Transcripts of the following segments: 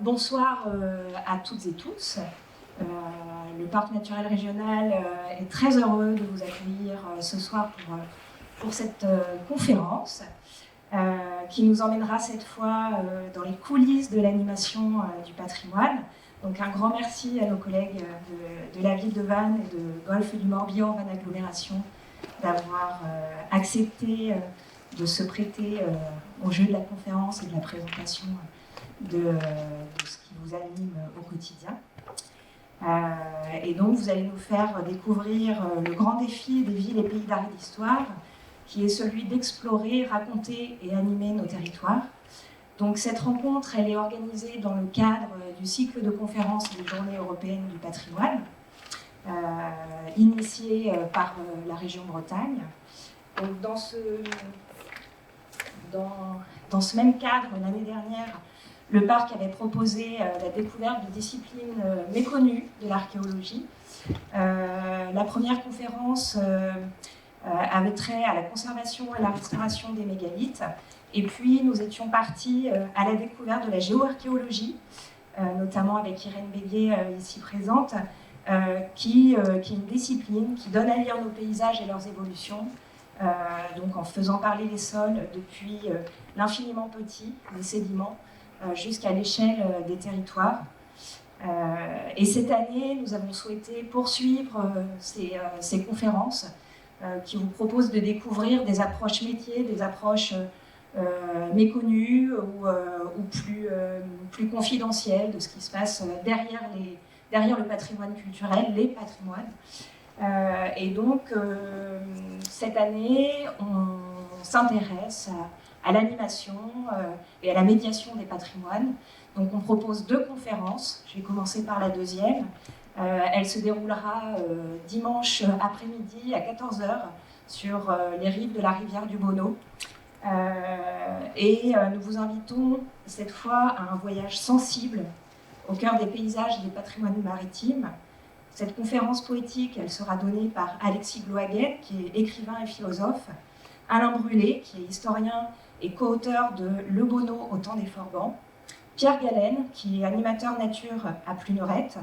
Bonsoir à toutes et tous. Le Parc naturel régional est très heureux de vous accueillir ce soir pour cette conférence qui nous emmènera cette fois dans les coulisses de l'animation du patrimoine. Donc un grand merci à nos collègues de la ville de Vannes et de Golfe du Morbihan, Vannes Agglomération, d'avoir accepté de se prêter au jeu de la conférence et de la présentation de ce qui vous anime au quotidien. Et donc vous allez nous faire découvrir le grand défi des villes et pays d'art et d'histoire, qui est celui d'explorer, raconter et animer nos territoires. Donc cette rencontre, elle est organisée dans le cadre du cycle de conférences des Journées européennes du patrimoine, initié par la région Bretagne. Donc dans ce même cadre, l'année dernière, le parc avait proposé la découverte de disciplines méconnues de l'archéologie. La première conférence avait trait à la conservation et la restauration des mégalithes. Et puis, nous étions partis à la découverte de la géoarchéologie, notamment avec Irène Béguet ici présente, qui est une discipline qui donne à lire nos paysages et leurs évolutions, donc en faisant parler les sols depuis l'infiniment petit, les sédiments, jusqu'à l'échelle des territoires. Et cette année, nous avons souhaité poursuivre ces conférences qui vous proposent de découvrir des approches métiers, des approches méconnues ou plus confidentielles de ce qui se passe derrière le patrimoine culturel, les patrimoines. Et donc, cette année, on s'intéresse à l'animation et à la médiation des patrimoines. Donc on propose 2 conférences. Je vais commencer par la deuxième. Elle se déroulera dimanche après-midi à 14h sur les rives de la rivière du Bonneau. Et nous vous invitons cette fois à un voyage sensible au cœur des paysages et des patrimoines maritimes. Cette conférence poétique, elle sera donnée par Alexis Glohaguet, qui est écrivain et philosophe, Alain Brûlé, qui est historien et co-auteur de Le Bonneau au temps des Forbans, Pierre Galen, qui est animateur nature à Plunerette,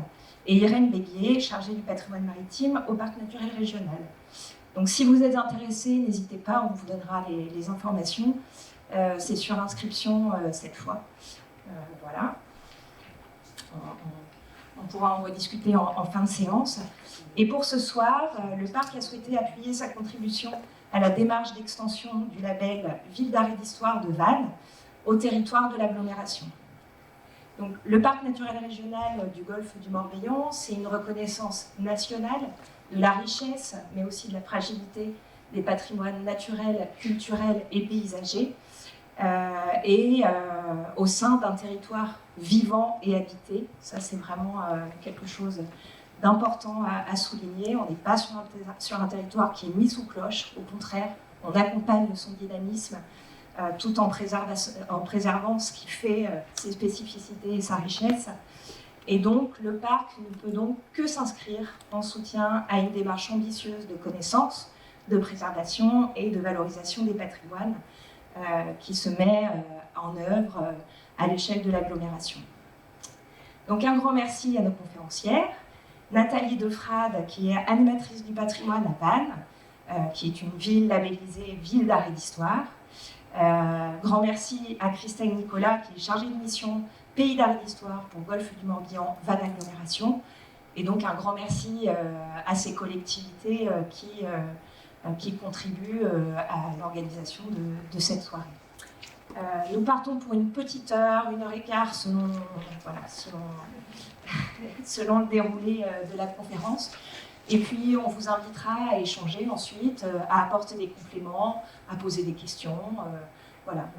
et Irène Béguier, chargée du patrimoine maritime au Parc naturel régional. Donc si vous êtes intéressés, n'hésitez pas, on vous donnera les informations. C'est sur inscription cette fois. Voilà. On pourra en rediscuter en fin de séance. Et pour ce soir, le Parc a souhaité appuyer sa contribution à la démarche d'extension du label Ville d'art et d'histoire de Vannes au territoire de l'agglomération. Donc, le Parc naturel régional du Golfe du Morbihan, c'est une reconnaissance nationale de la richesse, mais aussi de la fragilité des patrimoines naturels, culturels et paysagers, au sein d'un territoire vivant et habité. Ça, c'est vraiment quelque chose d'important à souligner. On n'est pas sur un territoire qui est mis sous cloche. Au contraire, on accompagne son dynamisme tout en préservant ce qui fait ses spécificités et sa richesse. Et donc, le parc ne peut donc que s'inscrire en soutien à une démarche ambitieuse de connaissance, de préservation et de valorisation des patrimoines qui se met en œuvre à l'échelle de l'agglomération. Donc, un grand merci à nos conférencières. Nathalie Defrade, qui est animatrice du patrimoine à Vannes, qui est une ville labellisée Ville d'art et d'histoire. Grand merci à Christelle Nicolas, qui est chargée de mission Pays d'art et d'histoire pour Golfe du Morbihan, Vannes Agglomération. Et donc un grand merci à ces collectivités qui contribuent à l'organisation de cette soirée. Nous partons pour une petite heure, 1h15 selon le déroulé de la conférence. Et puis, on vous invitera à échanger ensuite, à apporter des compléments, à poser des questions. Voilà,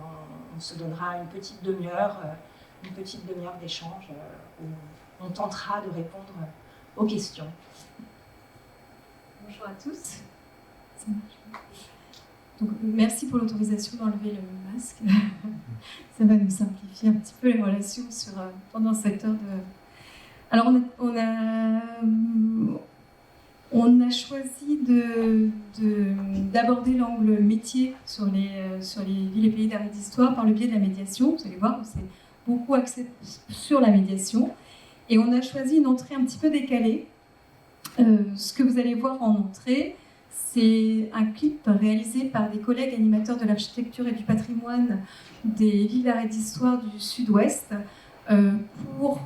on se donnera une petite demi-heure d'échange où on tentera de répondre aux questions. Bonjour à tous. Donc, merci pour l'autorisation d'enlever le masque. Ça va nous simplifier un petit peu les relations pendant cette heure de... Alors, on a choisi d'aborder l'angle métier sur les villes et pays d'art et d'histoire par le biais de la médiation. Vous allez voir, c'est beaucoup axé sur la médiation. Et on a choisi une entrée un petit peu décalée. Ce que vous allez voir en entrée, c'est un clip réalisé par des collègues animateurs de l'architecture et du patrimoine des villes d'art et d'histoire du Sud-Ouest pour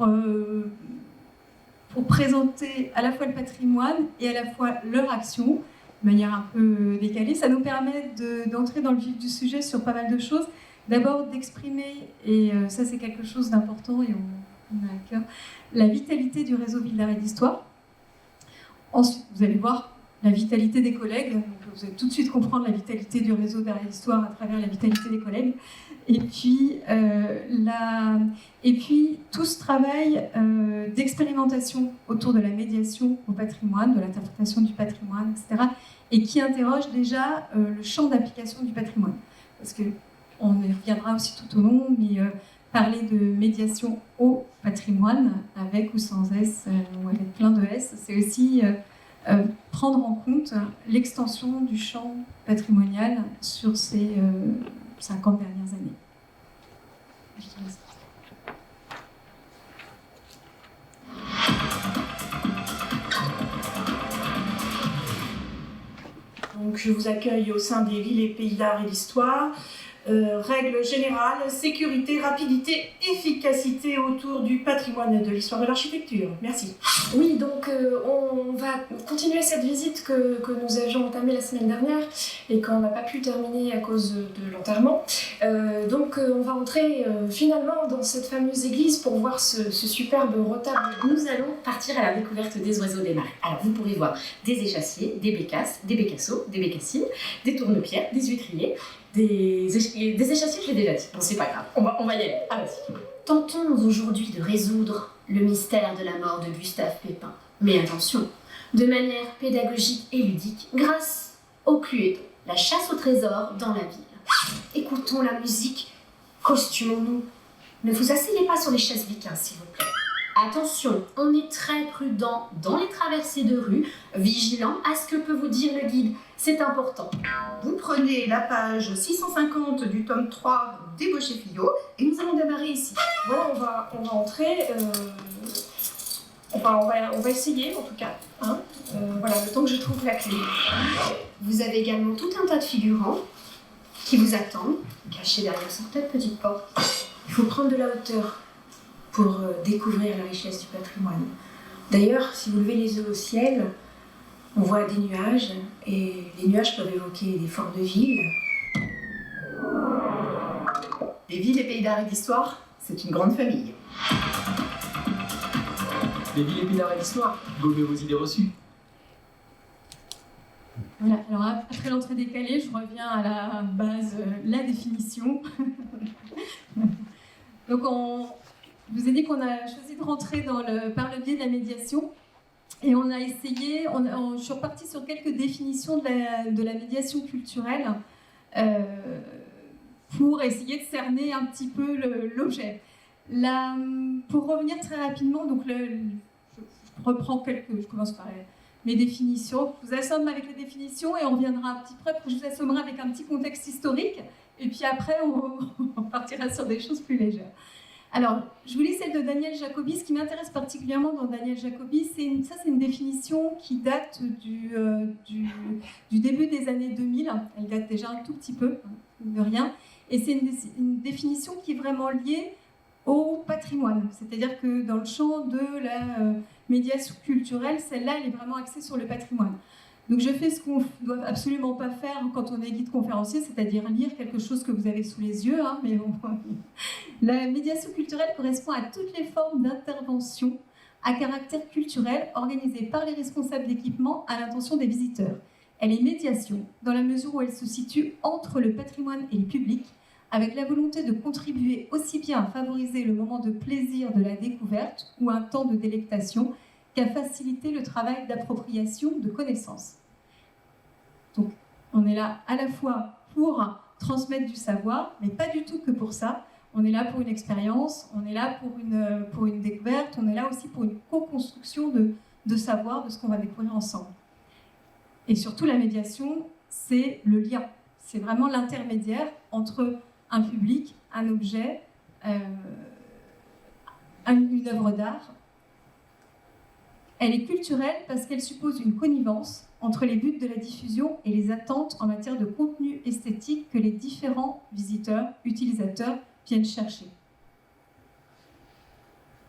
présenter à la fois le patrimoine et à la fois leur action de manière un peu décalée. Ça nous permet d'entrer dans le vif du sujet sur pas mal de choses. D'abord d'exprimer, et ça c'est quelque chose d'important et on a à cœur, la vitalité du réseau Ville d'art et d'histoire. Ensuite, vous allez voir la vitalité des collègues, donc vous allez tout de suite comprendre la vitalité du réseau d'art et d'histoire à travers la vitalité des collègues. Et puis tout ce travail d'expérimentation autour de la médiation au patrimoine, de l'interprétation du patrimoine, etc., et qui interroge déjà le champ d'application du patrimoine. Parce qu'on y reviendra aussi tout au long, mais parler de médiation au patrimoine, avec ou sans S, ou avec plein de S, c'est aussi prendre en compte l'extension du champ patrimonial sur ces 50 dernières années. Donc, je vous accueille au sein des villes et pays d'art et d'histoire. Règle générale, sécurité, rapidité, efficacité autour du patrimoine et de l'histoire de l'architecture. Merci. Oui, donc on va continuer cette visite que nous avions entamée la semaine dernière et qu'on n'a pas pu terminer à cause de l'enterrement. Donc on va entrer finalement dans cette fameuse église pour voir ce superbe retable. Nous allons partir à la découverte des oiseaux des marais. Alors vous pourrez voir des échassiers, des bécasses, des bécassos, des bécassines, des tournepierres, des huîtriers, des échassiers, je l'ai déjà dit. Bon, c'est pas grave, on va y aller. Allez-y. Tentons aujourd'hui de résoudre le mystère de la mort de Gustave Pépin. Mais attention, de manière pédagogique et ludique, grâce au Cluedo, la chasse au trésor dans la ville. Écoutons la musique, costumons-nous. Ne vous asseyez pas sur les chaises viquins, s'il vous plaît. Attention, on est très prudent dans les traversées de rue, vigilant à ce que peut vous dire le guide. C'est important. Vous prenez la page 650 du tome 3 d'Ébauché-Fillot et nous allons démarrer ici. Voilà, on va entrer. On va essayer en tout cas. Hein. Voilà, le temps que je trouve la clé. Vous avez également tout un tas de figurants qui vous attendent, cachés derrière certaines petites portes. Il faut prendre de la hauteur pour découvrir la richesse du patrimoine. D'ailleurs, si vous levez les yeux au ciel, on voit des nuages, et les nuages peuvent évoquer des formes de villes. Les villes et pays d'art et d'histoire, c'est une grande famille. Les villes et pays d'art et d'histoire, gommez vos idées reçues. Voilà, alors après l'entrée décalée, je reviens à la base, la définition. Donc je vous ai dit qu'on a choisi de rentrer par le biais de la médiation. Et on a essayé, je suis repartie sur quelques définitions de la médiation culturelle pour essayer de cerner un petit peu l'objet. Pour revenir très rapidement, donc je reprends je commence par mes définitions. Je vous assomme avec les définitions et on reviendra un petit peu, je vous assommerai avec un petit contexte historique et puis après on partira sur des choses plus légères. Alors, je vous lis celle de Daniel Jacobi. Ce qui m'intéresse particulièrement dans Daniel Jacobi, c'est une définition qui date du début des années 2000. Elle date déjà un tout petit peu, de rien. Et c'est une définition qui est vraiment liée au patrimoine. C'est-à-dire que dans le champ de la médiation culturelle, celle-là, elle est vraiment axée sur le patrimoine. Donc je fais ce qu'on ne doit absolument pas faire quand on est guide conférencier, c'est-à-dire lire quelque chose que vous avez sous les yeux. Mais bon. La médiation culturelle correspond à toutes les formes d'intervention à caractère culturel organisées par les responsables d'équipement à l'intention des visiteurs. Elle est médiation dans la mesure où elle se situe entre le patrimoine et le public, avec la volonté de contribuer aussi bien à favoriser le moment de plaisir de la découverte ou un temps de délectation qu'à faciliter le travail d'appropriation de connaissances. Donc, on est là à la fois pour transmettre du savoir, mais pas du tout que pour ça. On est là pour une expérience, on est là pour une découverte, on est là aussi pour une co-construction de savoir, de ce qu'on va découvrir ensemble. Et surtout, la médiation, c'est le lien. C'est vraiment l'intermédiaire entre un public, un objet une œuvre d'art, elle est culturelle parce qu'elle suppose une connivence entre les buts de la diffusion et les attentes en matière de contenu esthétique que les différents visiteurs, utilisateurs viennent chercher.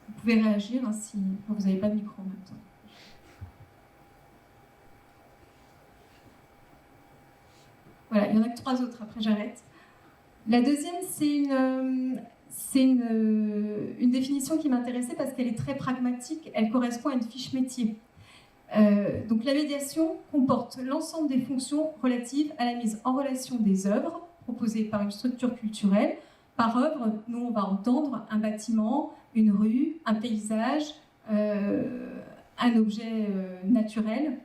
Vous pouvez réagir si vous n'avez pas de micro en même temps. Voilà, il n'y en a que 3 autres, après j'arrête. La deuxième, c'est une définition qui m'intéressait parce qu'elle est très pragmatique, elle correspond à une fiche métier. Donc la médiation comporte l'ensemble des fonctions relatives à la mise en relation des œuvres proposées par une structure culturelle. Par œuvre, nous on va entendre un bâtiment, une rue, un paysage, un objet naturel.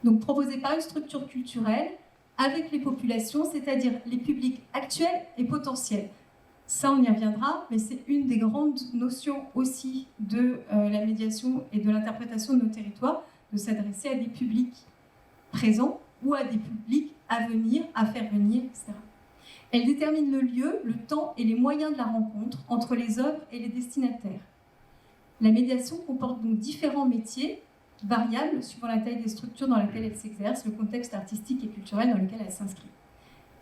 Donc proposé par une structure culturelle avec les populations, c'est-à-dire les publics actuels et potentiels. Ça, on y reviendra, mais c'est une des grandes notions aussi de la médiation et de l'interprétation de nos territoires, de s'adresser à des publics présents ou à des publics à venir, à faire venir, etc. Elle détermine le lieu, le temps et les moyens de la rencontre entre les œuvres et les destinataires. La médiation comporte donc différents métiers variables suivant la taille des structures dans lesquelles elle s'exerce, le contexte artistique et culturel dans lequel elle s'inscrit.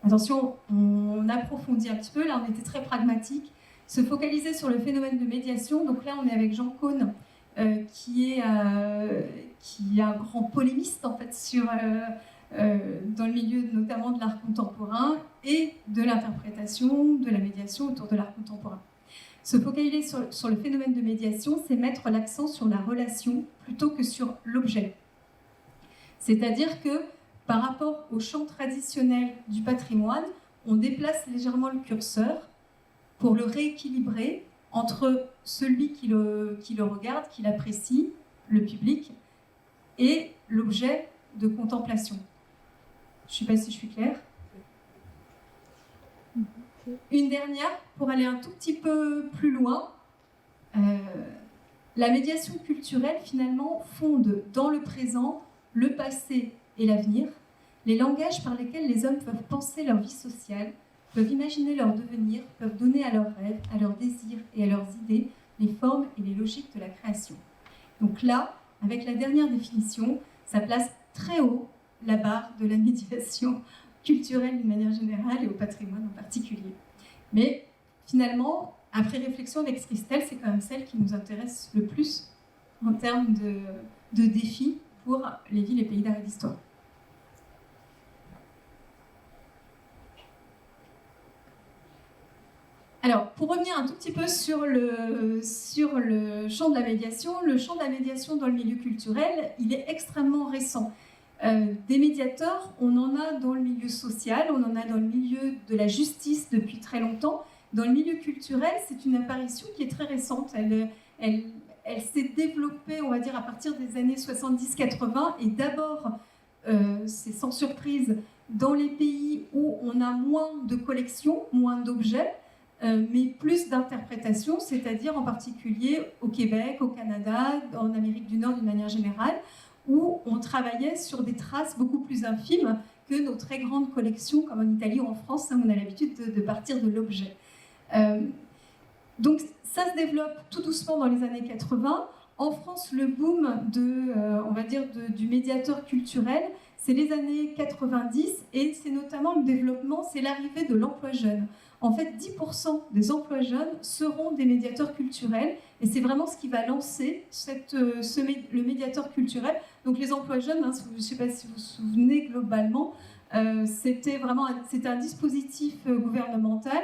Attention, on approfondit un petit peu, là on était très pragmatique, se focaliser sur le phénomène de médiation. Donc là on est avec Jean Caunes, qui est un grand polémiste en fait dans le milieu notamment de l'art contemporain et de l'interprétation, de la médiation autour de l'art contemporain. Se focaliser sur le phénomène de médiation, c'est mettre l'accent sur la relation plutôt que sur l'objet. C'est-à-dire que par rapport au champ traditionnel du patrimoine, on déplace légèrement le curseur pour le rééquilibrer entre celui qui le regarde, qui l'apprécie, le public, et l'objet de contemplation. Je ne sais pas si je suis claire. Une dernière, pour aller un tout petit peu plus loin, la médiation culturelle finalement fonde dans le présent, le passé et l'avenir, les langages par lesquels les hommes peuvent penser leur vie sociale, peuvent imaginer leur devenir, peuvent donner à leurs rêves, à leurs désirs et à leurs idées les formes et les logiques de la création. Donc là, avec la dernière définition, ça place très haut la barre de la médiation culturelle d'une manière générale et au patrimoine en particulier. Mais finalement, après réflexion avec Christelle, c'est quand même celle qui nous intéresse le plus en termes de défis pour les villes et pays d'art et d'histoire. Alors, pour revenir un tout petit peu sur le champ de la médiation, le champ de la médiation dans le milieu culturel, il est extrêmement récent. Des médiateurs, on en a dans le milieu social, on en a dans le milieu de la justice depuis très longtemps. Dans le milieu culturel, c'est une apparition qui est très récente. Elle s'est développée, on va dire, à partir des années 70-80, et d'abord, c'est sans surprise, dans les pays où on a moins de collections, moins d'objets, mais plus d'interprétations, c'est-à-dire en particulier au Québec, au Canada, en Amérique du Nord d'une manière générale, où on travaillait sur des traces beaucoup plus infimes que nos très grandes collections, comme en Italie ou en France, où on a l'habitude de partir de l'objet. Donc ça se développe tout doucement dans les années 80. En France, le boom du médiateur culturel, c'est les années 90, et c'est notamment le développement, c'est l'arrivée de l'emploi jeune. En fait, 10% des emplois jeunes seront des médiateurs culturels, et c'est vraiment ce qui va lancer le médiateur culturel. Donc les emplois jeunes, je ne sais pas si vous vous souvenez globalement, c'était un dispositif gouvernemental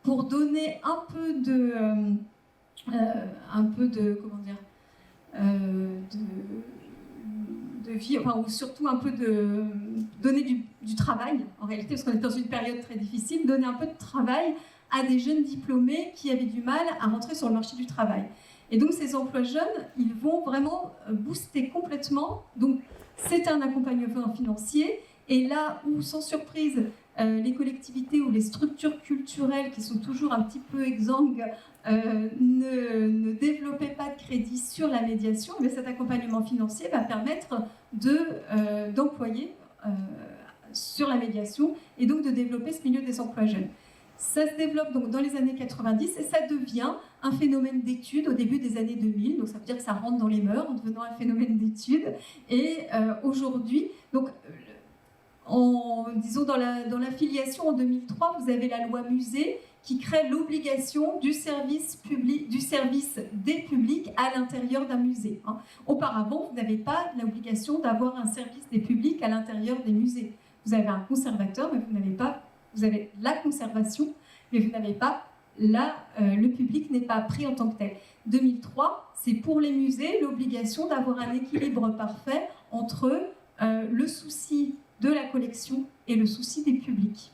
pour donner un peu de vie, ou surtout un peu donner du travail, en réalité, parce qu'on est dans une période très difficile, donner un peu de travail à des jeunes diplômés qui avaient du mal à rentrer sur le marché du travail. Et donc ces emplois jeunes, ils vont vraiment booster complètement. Donc c'est un accompagnement financier, et là où, sans surprise, les collectivités ou les structures culturelles qui sont toujours un petit peu exsangues ne développaient pas de crédit sur la médiation, mais cet accompagnement financier va permettre d'employer sur la médiation et donc de développer ce milieu des emplois jeunes. Ça se développe donc dans les années 90 et ça devient un phénomène d'étude au début des années 2000. Donc ça veut dire que ça rentre dans les mœurs en devenant un phénomène d'étude. Et aujourd'hui, donc disons dans la filiation en 2003, vous avez la loi Musée qui crée l'obligation du service des publics à l'intérieur d'un musée. Auparavant, vous n'avez pas l'obligation d'avoir un service des publics à l'intérieur des musées. Vous avez un conservateur, mais vous avez la conservation, mais vous n'avez pas le public n'est pas pris en tant que tel. 2003, c'est pour les musées l'obligation d'avoir un équilibre parfait entre le souci de la collection et le souci des publics.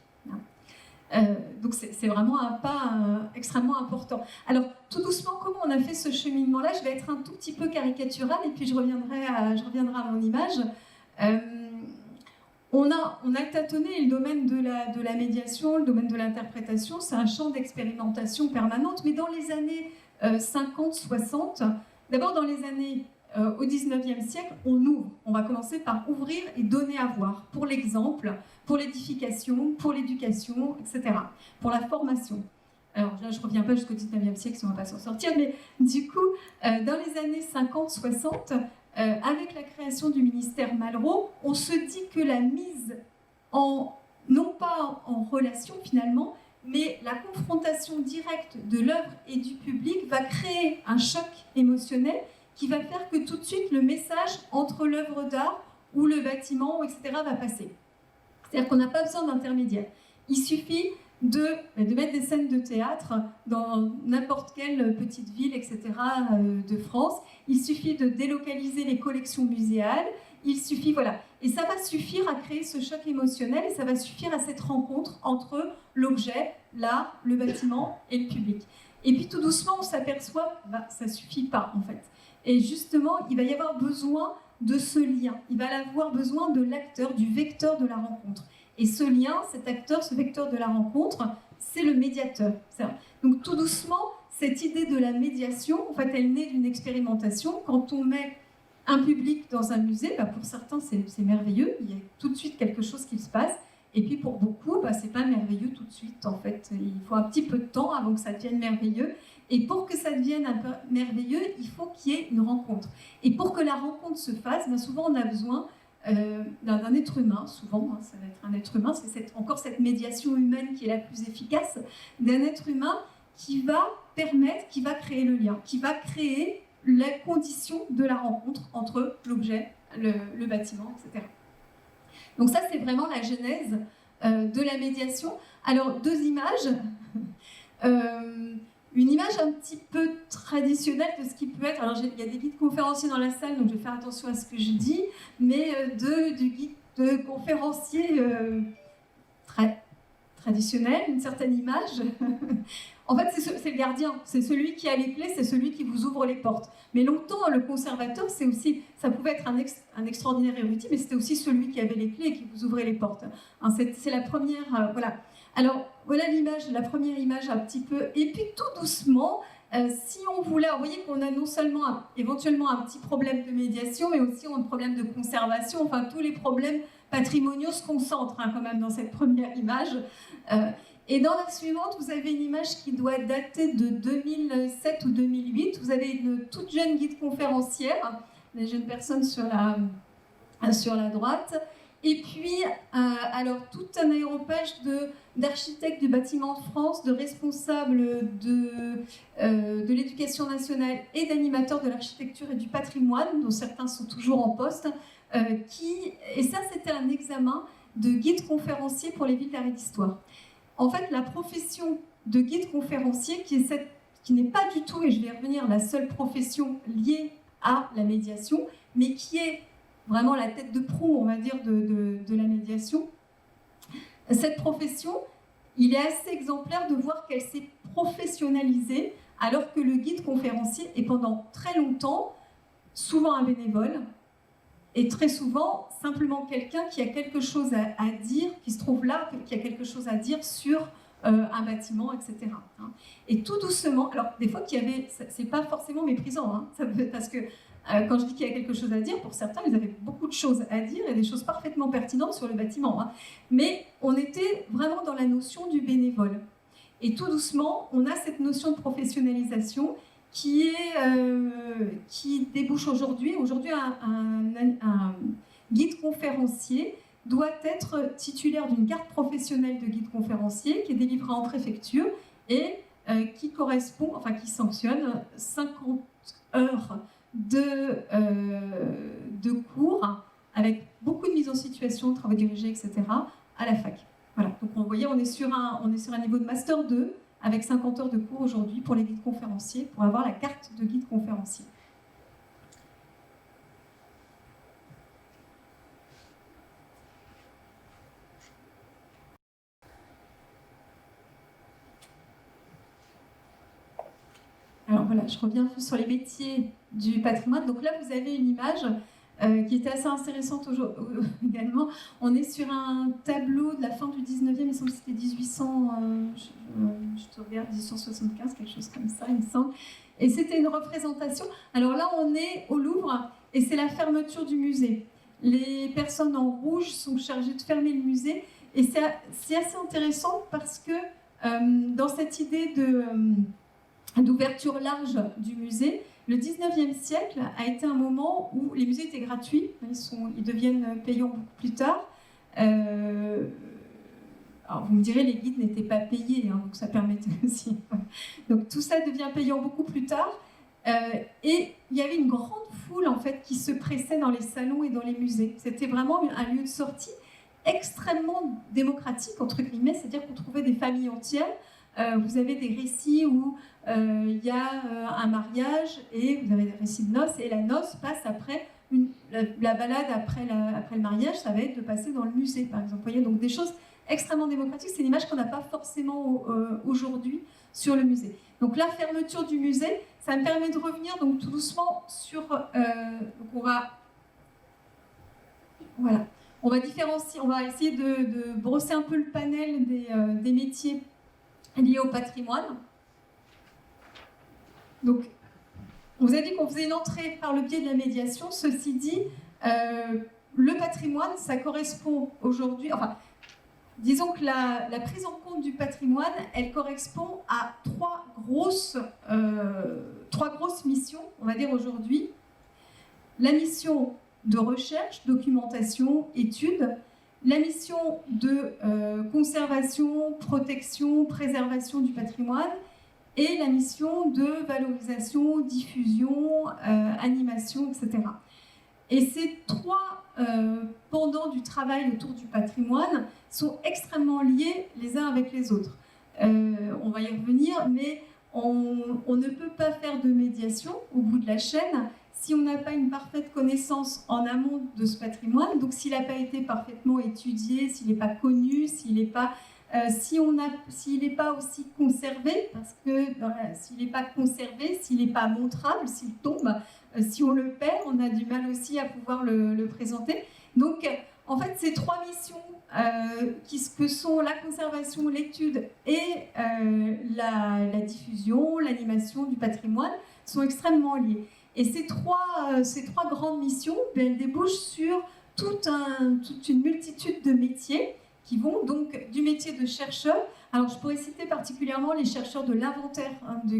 Donc c'est vraiment un pas extrêmement important. Alors tout doucement, comment on a fait ce cheminement-là? Je vais être un tout petit peu caricatural et puis je reviendrai à mon image. On a tâtonné le domaine de la médiation, le domaine de l'interprétation, c'est un champ d'expérimentation permanente, mais dans les années 50-60, d'abord dans les années au 19e siècle, on va commencer par ouvrir et donner à voir, pour l'exemple, pour l'édification, pour l'éducation, etc., pour la formation. Alors là, je ne reviens pas jusqu'au 19e siècle, si on ne va pas s'en sortir, mais du coup, dans les années 50-60, avec la création du ministère Malraux, on se dit que la mise non pas en relation finalement, mais la confrontation directe de l'œuvre et du public va créer un choc émotionnel qui va faire que tout de suite le message entre l'œuvre d'art ou le bâtiment, etc., va passer. C'est-à-dire qu'on n'a pas besoin d'intermédiaire. Il suffit de mettre des scènes de théâtre dans n'importe quelle petite ville, etc., de France. Il suffit de délocaliser les collections muséales. Il suffit, voilà. Et ça va suffire à créer ce choc émotionnel et ça va suffire à cette rencontre entre l'objet, l'art, le bâtiment et le public. Et puis tout doucement, on s'aperçoit, ça ne suffit pas en fait. Et justement, il va y avoir besoin de ce lien. Il va y avoir besoin de l'acteur, du vecteur de la rencontre. Et ce lien, cet acteur, ce vecteur de la rencontre, c'est le médiateur. Donc tout doucement, cette idée de la médiation, en fait, elle naît d'une expérimentation. Quand on met un public dans un musée, pour certains, c'est merveilleux. Il y a tout de suite quelque chose qui se passe. Et puis pour beaucoup, c'est pas merveilleux tout de suite. En fait, il faut un petit peu de temps avant que ça devienne merveilleux. Et pour que ça devienne un peu merveilleux, il faut qu'il y ait une rencontre. Et pour que la rencontre se fasse, souvent on a besoin d'un être humain, souvent, ça va être un être humain, c'est encore cette médiation humaine qui est la plus efficace, d'un être humain qui va permettre, qui va créer le lien, qui va créer les conditions de la rencontre entre l'objet, le bâtiment, etc. Donc ça, c'est vraiment la genèse de la médiation. Alors, deux images. Une image un petit peu traditionnelle de ce qui peut être, alors il y a des guides conférenciers dans la salle, donc je vais faire attention à ce que je dis, mais du guide de conférencier très traditionnel, une certaine image. En fait, c'est le gardien, c'est celui qui a les clés, c'est celui qui vous ouvre les portes. Mais longtemps, le conservateur, ça pouvait être un extraordinaire érudit, mais c'était aussi celui qui avait les clés et qui vous ouvrait les portes. C'est la première, voilà. Alors, voilà la première image un petit peu. Et puis, tout doucement, si on voulait, vous voyez qu'on a non seulement éventuellement un petit problème de médiation, mais aussi un problème de conservation. Enfin, tous les problèmes patrimoniaux se concentrent quand même dans cette première image. Et dans la suivante, vous avez une image qui doit dater de 2007 ou 2008. Vous avez une toute jeune guide conférencière, les jeunes personnes sur la droite. Et puis, alors, tout un aéropage d'architectes du bâtiment de France, de responsables de l'éducation nationale et d'animateurs de l'architecture et du patrimoine, dont certains sont toujours en poste, et ça, c'était un examen de guide conférencier pour les villes d'art et d'histoire. En fait, la profession de guide conférencier, qui n'est pas du tout, et je vais y revenir, la seule profession liée à la médiation, mais qui est vraiment la tête de proue, on va dire, de la médiation. Cette profession, il est assez exemplaire de voir qu'elle s'est professionnalisée, alors que le guide conférencier est pendant très longtemps, souvent un bénévole, et très souvent simplement quelqu'un qui a quelque chose à dire, qui se trouve là, qui a quelque chose à dire sur un bâtiment, etc. Et tout doucement, alors des fois c'est pas forcément méprisant, parce que quand je dis qu'il y a quelque chose à dire, pour certains, ils avaient beaucoup de choses à dire et des choses parfaitement pertinentes sur le bâtiment. Mais on était vraiment dans la notion du bénévole. Et tout doucement, on a cette notion de professionnalisation qui débouche aujourd'hui. Aujourd'hui, un guide conférencier doit être titulaire d'une carte professionnelle de guide conférencier qui est délivrée en préfecture et qui sanctionne 50 heures de cours avec beaucoup de mise en situation, travaux dirigés, etc. à la fac. Voilà. Donc vous voyez, on est sur un niveau de Master 2 avec 50 heures de cours aujourd'hui pour les guides conférenciers, pour avoir la carte de guide conférencier. Alors voilà, je reviens sur les métiers du patrimoine. Donc là, vous avez une image qui était assez intéressante également. On est sur un tableau de la fin du 19e, il me semble que c'était 1800, je te regarde, 1875, quelque chose comme ça, il me semble. Et c'était une représentation. Alors là, on est au Louvre et c'est la fermeture du musée. Les personnes en rouge sont chargées de fermer le musée. Et c'est assez intéressant parce que dans cette idée d'ouverture large du musée, le 19e siècle a été un moment où les musées étaient gratuits, ils deviennent payants beaucoup plus tard. Alors vous me direz, les guides n'étaient pas payés, hein, donc ça permettait aussi. Donc tout ça devient payant beaucoup plus tard. Et il y avait une grande foule en fait qui se pressait dans les salons et dans les musées. C'était vraiment un lieu de sortie extrêmement démocratique, entre guillemets, c'est-à-dire qu'on trouvait des familles entières. Vous avez des récits où il y a un mariage et vous avez des récits de noces et la noce passe après la balade après le mariage, ça va être de passer dans le musée par exemple. Vous voyez, donc des choses extrêmement démocratiques, c'est une image qu'on n'a pas forcément aujourd'hui sur le musée. Donc la fermeture du musée, ça me permet de revenir donc tout doucement sur... On va différencier, on va essayer de brosser un peu le panel des métiers liés au patrimoine. Donc, on vous a dit qu'on faisait une entrée par le biais de la médiation. Ceci dit, le patrimoine, ça correspond aujourd'hui... Enfin, disons que la prise en compte du patrimoine, elle correspond à trois grosses missions, on va dire aujourd'hui. La mission de recherche, documentation, étude, la mission de conservation, protection, préservation du patrimoine et la mission de valorisation, diffusion, animation, etc. Et ces trois pendants du travail autour du patrimoine sont extrêmement liés les uns avec les autres. On va y revenir, mais on ne peut pas faire de médiation au bout de la chaîne si on n'a pas une parfaite connaissance en amont de ce patrimoine, donc s'il n'a pas été parfaitement étudié, s'il n'est pas connu, s'il n'est pas aussi conservé, parce que s'il n'est pas conservé, s'il n'est pas montrable, s'il tombe, si on le perd, on a du mal aussi à pouvoir le présenter. Donc, en fait, ces trois missions que sont la conservation, l'étude et la diffusion, l'animation du patrimoine sont extrêmement liées. Et ces trois grandes missions, elles débouchent sur toute une multitude de métiers qui vont donc du métier de chercheur. Alors je pourrais citer particulièrement les chercheurs de l'inventaire,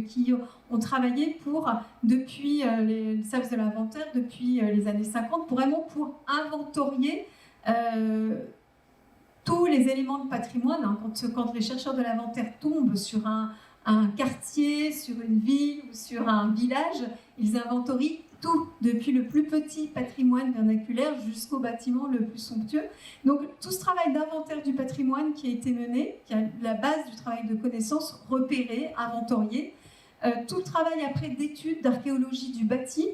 qui ont travaillé depuis les services de l'inventaire depuis les années 50, pour inventorier tous les éléments de patrimoine. Quand les chercheurs de l'inventaire tombent sur un quartier, sur une ville ou sur un village, ils inventorient tout, depuis le plus petit patrimoine vernaculaire jusqu'au bâtiment le plus somptueux. Donc tout ce travail d'inventaire du patrimoine qui a été mené, qui est la base du travail de connaissance, repérer, inventorier, tout le travail après d'études, d'archéologie du bâti.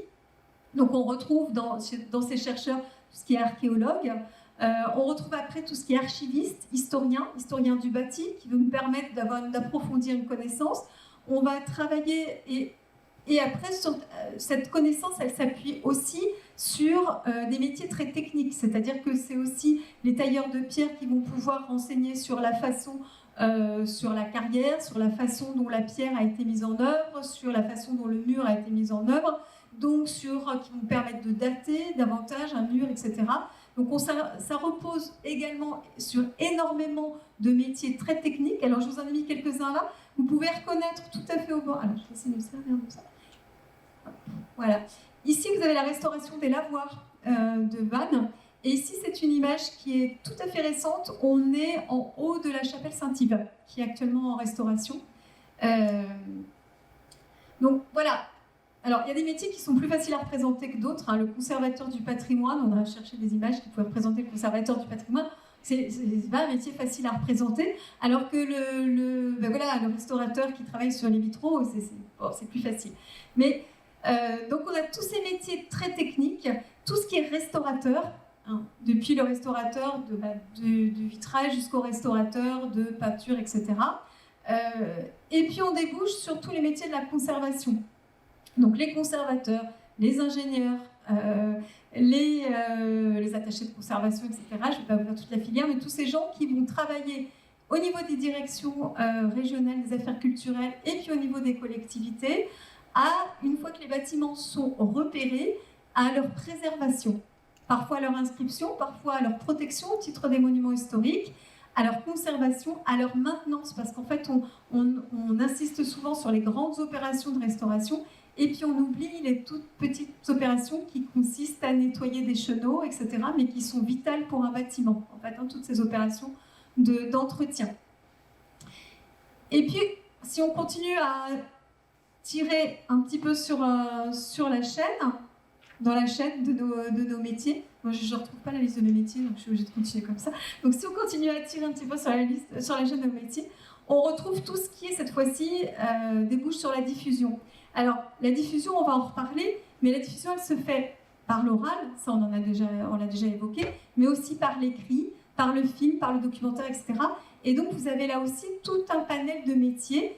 Donc on retrouve dans ces chercheurs tout ce qui est archéologue. On retrouve après tout ce qui est archiviste, historien du bâti, qui va nous permettre d'approfondir une connaissance. On va travailler et après, cette connaissance, elle s'appuie aussi sur des métiers très techniques, c'est-à-dire que c'est aussi les tailleurs de pierre qui vont pouvoir renseigner sur la façon, sur la carrière, sur la façon dont la pierre a été mise en œuvre, sur la façon dont le mur a été mis en œuvre, donc qui vont permettre de dater davantage un mur, etc. Donc ça repose également sur énormément de métiers très techniques. Alors je vous en ai mis quelques-uns là. Vous pouvez reconnaître tout à fait au bord. Alors je vais essayer de me servir de ça. Voilà. Ici vous avez la restauration des lavoirs de Vannes. Et ici c'est une image qui est tout à fait récente. On est en haut de la chapelle Saint-Yves, qui est actuellement en restauration. Donc voilà. Alors, il y a des métiers qui sont plus faciles à représenter que d'autres. Le conservateur du patrimoine, on a cherché des images qui pouvaient représenter le conservateur du patrimoine. C'est pas un métier facile à représenter, alors que le restaurateur qui travaille sur les vitraux, c'est plus facile. Mais donc, on a tous ces métiers très techniques, tout ce qui est restaurateur, depuis le restaurateur du vitrail jusqu'au restaurateur de peinture, etc. Et puis, on débouche sur tous les métiers de la conservation. Donc les conservateurs, les ingénieurs, les attachés de conservation, etc. Je ne vais pas vous faire toute la filière, mais tous ces gens qui vont travailler au niveau des directions régionales des affaires culturelles et puis au niveau des collectivités, une fois que les bâtiments sont repérés, à leur préservation. Parfois à leur inscription, parfois à leur protection au titre des monuments historiques, à leur conservation, à leur maintenance, parce qu'en fait on insiste souvent sur les grandes opérations de restauration. Et puis on oublie les toutes petites opérations qui consistent à nettoyer des chenaux, etc., mais qui sont vitales pour un bâtiment, en fait, toutes ces opérations d'entretien. Et puis, si on continue à tirer un petit peu sur la chaîne, dans la chaîne de nos métiers, moi je ne retrouve pas la liste de mes métiers, donc je suis obligée de continuer comme ça. Donc si on continue à tirer un petit peu sur la chaîne de nos métiers, on retrouve tout ce qui est cette fois-ci débouche sur la diffusion. Alors, la diffusion, on va en reparler, mais la diffusion, elle se fait par l'oral, ça on l'a déjà évoqué, mais aussi par l'écrit, par le film, par le documentaire, etc. Et donc, vous avez là aussi tout un panel de métiers,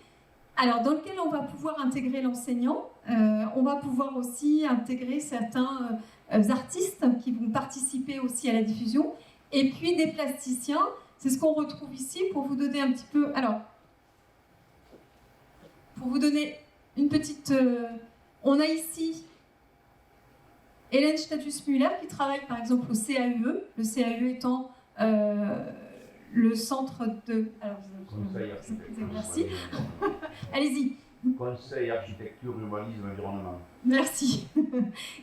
alors dans lequel on va pouvoir intégrer l'enseignant, on va pouvoir aussi intégrer certains artistes qui vont participer aussi à la diffusion, et puis des plasticiens, c'est ce qu'on retrouve ici pour vous donner un petit peu... Alors, pour vous donner une petite... on a ici Hélène Status-Müller qui travaille par exemple au CAUE, le CAUE étant le centre de... Alors, merci. Allez-y. Conseil architecture, urbanisme, environnement. Merci.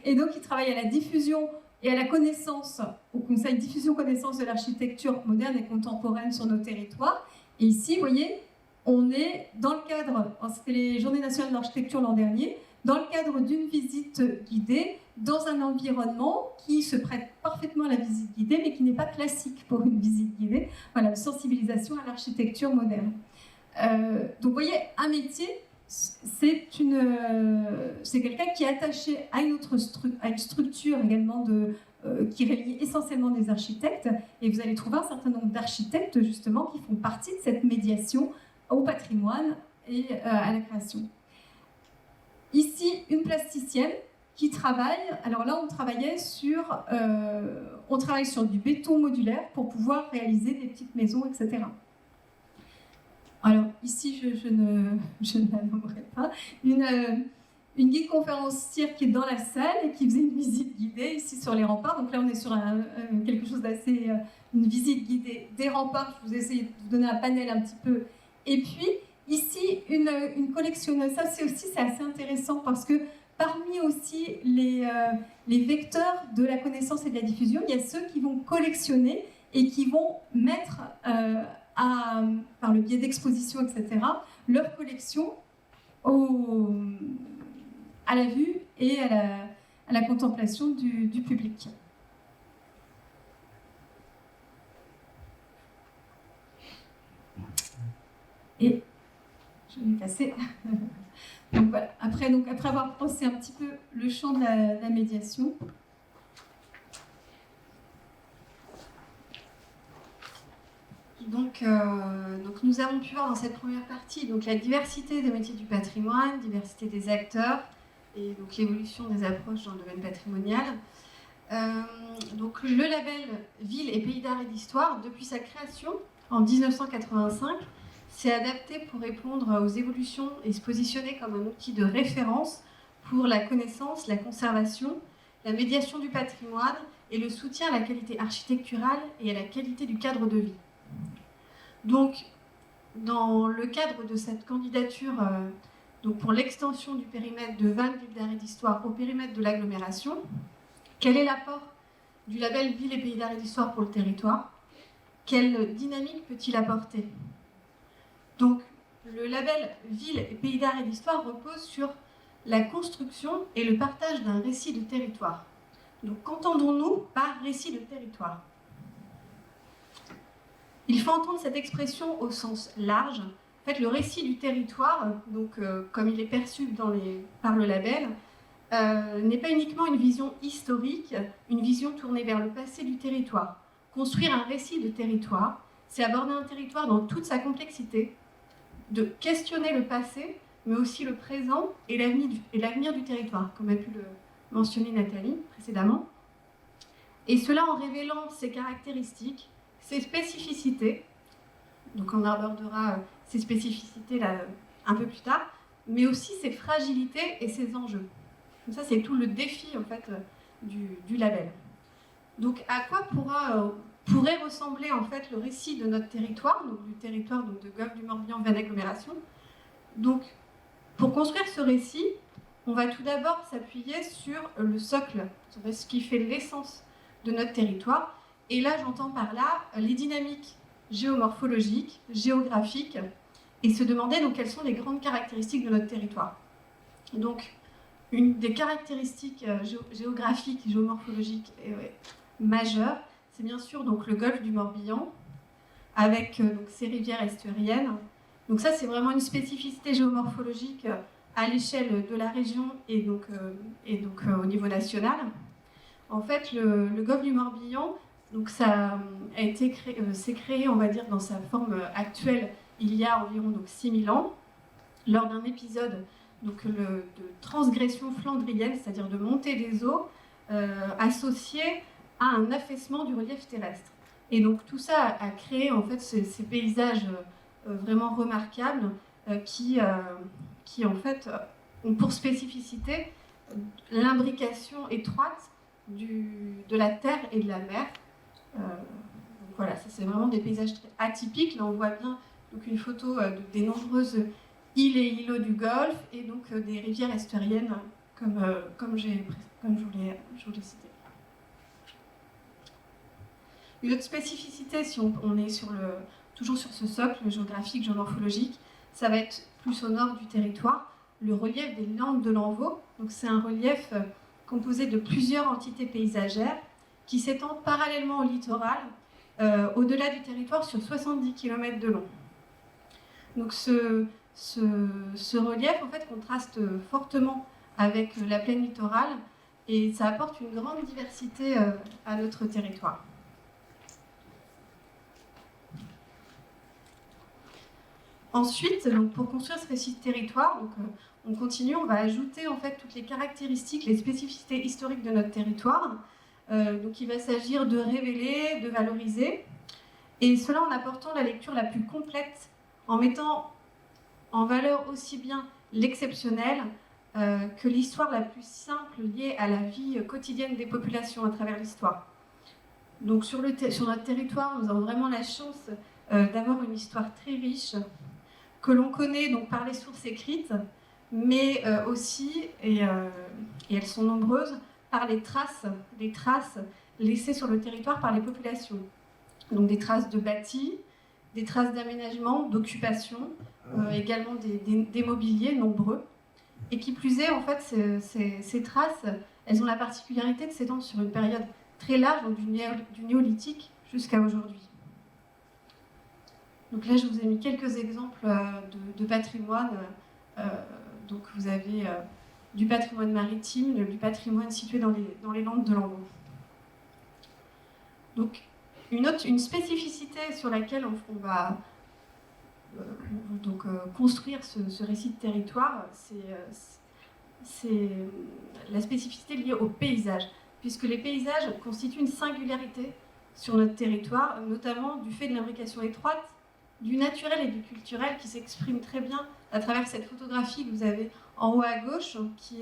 Et donc, il travaille à la diffusion et à la connaissance, au Conseil diffusion-connaissance de l'architecture moderne et contemporaine sur nos territoires. Et ici, vous voyez, on est dans le cadre, c'était les Journées nationales de l'architecture l'an dernier, dans le cadre d'une visite guidée dans un environnement qui se prête parfaitement à la visite guidée, mais qui n'est pas classique pour une visite guidée. Voilà, sensibilisation à l'architecture moderne. Donc, vous voyez, un métier, c'est quelqu'un qui est attaché à une structure également qui réunit essentiellement des architectes, et vous allez trouver un certain nombre d'architectes justement qui font partie de cette médiation au patrimoine et à la création. Ici, une plasticienne qui travaille, alors là on travaille sur du béton modulaire pour pouvoir réaliser des petites maisons, etc. Alors ici, je ne la nommerai pas, une guide conférencière qui est dans la salle et qui faisait une visite guidée ici sur les remparts. Donc là, on est sur quelque chose d'assez... une visite guidée des remparts. Je vous ai essayé de vous donner un panel un petit peu. Et puis, ici, une collectionneuse. Ça, c'est assez intéressant parce que parmi aussi les vecteurs de la connaissance et de la diffusion, il y a ceux qui vont collectionner et qui vont mettre... par le biais d'expositions, etc., leur collection à la vue et à la contemplation du public. Et je vais passer. Donc voilà. Après avoir pensé un petit peu le champ de la médiation, Donc nous avons pu voir dans cette première partie donc, la diversité des métiers du patrimoine, diversité des acteurs et donc l'évolution des approches dans le domaine patrimonial. Donc le label Ville et Pays d'Art et d'Histoire, depuis sa création en 1985, s'est adapté pour répondre aux évolutions et se positionner comme un outil de référence pour la connaissance, la conservation la médiation du patrimoine et le soutien à la qualité architecturale et à la qualité du cadre de vie. Donc, dans le cadre de cette candidature donc pour l'extension du périmètre de Vannes Villes d'art et d'histoire au périmètre de l'agglomération, quel est l'apport du label Ville et Pays d'art et d'histoire pour le territoire? Quelle dynamique peut-il apporter? Donc, le label Ville et Pays d'art et d'histoire repose sur la construction et le partage d'un récit de territoire. Donc, qu'entendons-nous par récit de territoire? Il faut entendre cette expression au sens large. En fait, le récit du territoire, donc, comme il est perçu par le label, n'est pas uniquement une vision historique, une vision tournée vers le passé du territoire. Construire un récit de territoire, c'est aborder un territoire dans toute sa complexité, de questionner le passé, mais aussi le présent et l'avenir du territoire, comme a pu le mentionner Nathalie précédemment. Et cela en révélant ses caractéristiques, ses spécificités, donc on abordera ces spécificités là un peu plus tard, mais aussi ses fragilités et ses enjeux. Donc ça, c'est tout le défi en fait du label. Donc à quoi pourrait ressembler en fait le récit de notre territoire, donc du territoire donc, de Golfe du Morbihan, Vannes Agglomération. Donc pour construire ce récit, on va tout d'abord s'appuyer sur le socle, sur ce qui fait l'essence de notre territoire. Et là, j'entends par là les dynamiques géomorphologiques, géographiques, et se demander donc quelles sont les grandes caractéristiques de notre territoire. Donc, une des caractéristiques géographiques, géomorphologiques majeures, c'est bien sûr donc, le golfe du Morbihan, avec donc, ses rivières estuariennes. Donc ça, c'est vraiment une spécificité géomorphologique à l'échelle de la région et donc au niveau national. En fait, le golfe du Morbihan, donc ça a été s'est créé, on va dire, dans sa forme actuelle il y a environ donc, 6000 ans, lors d'un épisode donc, de transgression flandrienne, c'est-à-dire de montée des eaux associée à un affaissement du relief terrestre. Et donc tout ça a créé en fait ces paysages vraiment remarquables qui en fait ont pour spécificité l'imbrication étroite de la terre et de la mer. Donc voilà, ça c'est vraiment des paysages très atypiques. Là on voit bien donc, une photo des nombreuses îles et îlots du Golfe et donc des rivières estuariennes comme je vous l'ai cité. Une autre spécificité, si on est toujours sur ce socle géographique, géomorphologique, ça va être plus au nord du territoire, le relief des Landes de l'Envaux. Donc c'est un relief composé de plusieurs entités paysagères qui s'étendent parallèlement au littoral, au-delà du territoire sur 70 km de long. Donc ce relief en fait contraste fortement avec la plaine littorale et ça apporte une grande diversité à notre territoire. Ensuite, donc pour construire ce récit de territoire, donc, on continue, on va ajouter en fait toutes les caractéristiques, les spécificités historiques de notre territoire. Donc il va s'agir de révéler, de valoriser, et cela en apportant la lecture la plus complète, en mettant en valeur aussi bien l'exceptionnel que l'histoire la plus simple liée à la vie quotidienne des populations à travers l'histoire. Donc sur notre territoire, nous avons vraiment la chance d'avoir une histoire très riche, que l'on connaît donc par les sources écrites, mais aussi, et elles sont nombreuses, par les traces laissées sur le territoire par les populations. Donc des traces de bâtis, des traces d'aménagement, d'occupation, également des mobiliers nombreux. Et qui plus est, en fait, ces traces, elles ont la particularité de s'étendre sur une période très large, donc du néolithique jusqu'à aujourd'hui. Donc là, je vous ai mis quelques exemples de patrimoine. Donc vous avez du patrimoine maritime, du patrimoine situé dans les Landes de l'Envaux. Donc une spécificité sur laquelle on va construire ce récit de territoire, c'est la spécificité liée au paysage, puisque les paysages constituent une singularité sur notre territoire, notamment du fait de l'imbrication étroite du naturel et du culturel qui s'exprime très bien à travers cette photographie que vous avez en haut à gauche, qui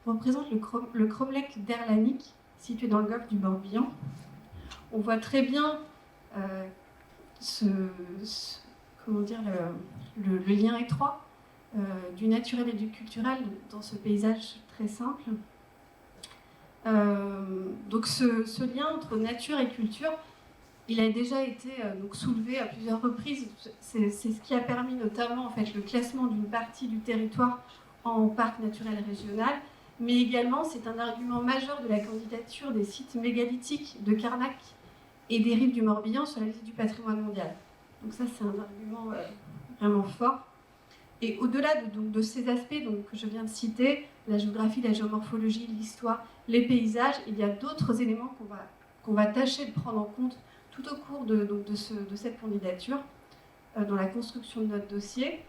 représente le cromlech d'Erlanik, situé dans le golfe du Morbihan. On voit très bien le lien étroit du naturel et du culturel dans ce paysage très simple. Donc ce lien entre nature et culture, il a déjà été donc soulevé à plusieurs reprises. C'est ce qui a permis notamment en fait, le classement d'une partie du territoire en parc naturel régional, mais également c'est un argument majeur de la candidature des sites mégalithiques de Carnac et des rives du Morbihan sur la liste du patrimoine mondial. Donc ça c'est un argument vraiment fort. Et au-delà de ces aspects que je viens de citer, la géographie, la géomorphologie, l'histoire, les paysages, il y a d'autres éléments qu'on va tâcher de prendre en compte tout au cours de cette candidature, dans la construction de notre dossier.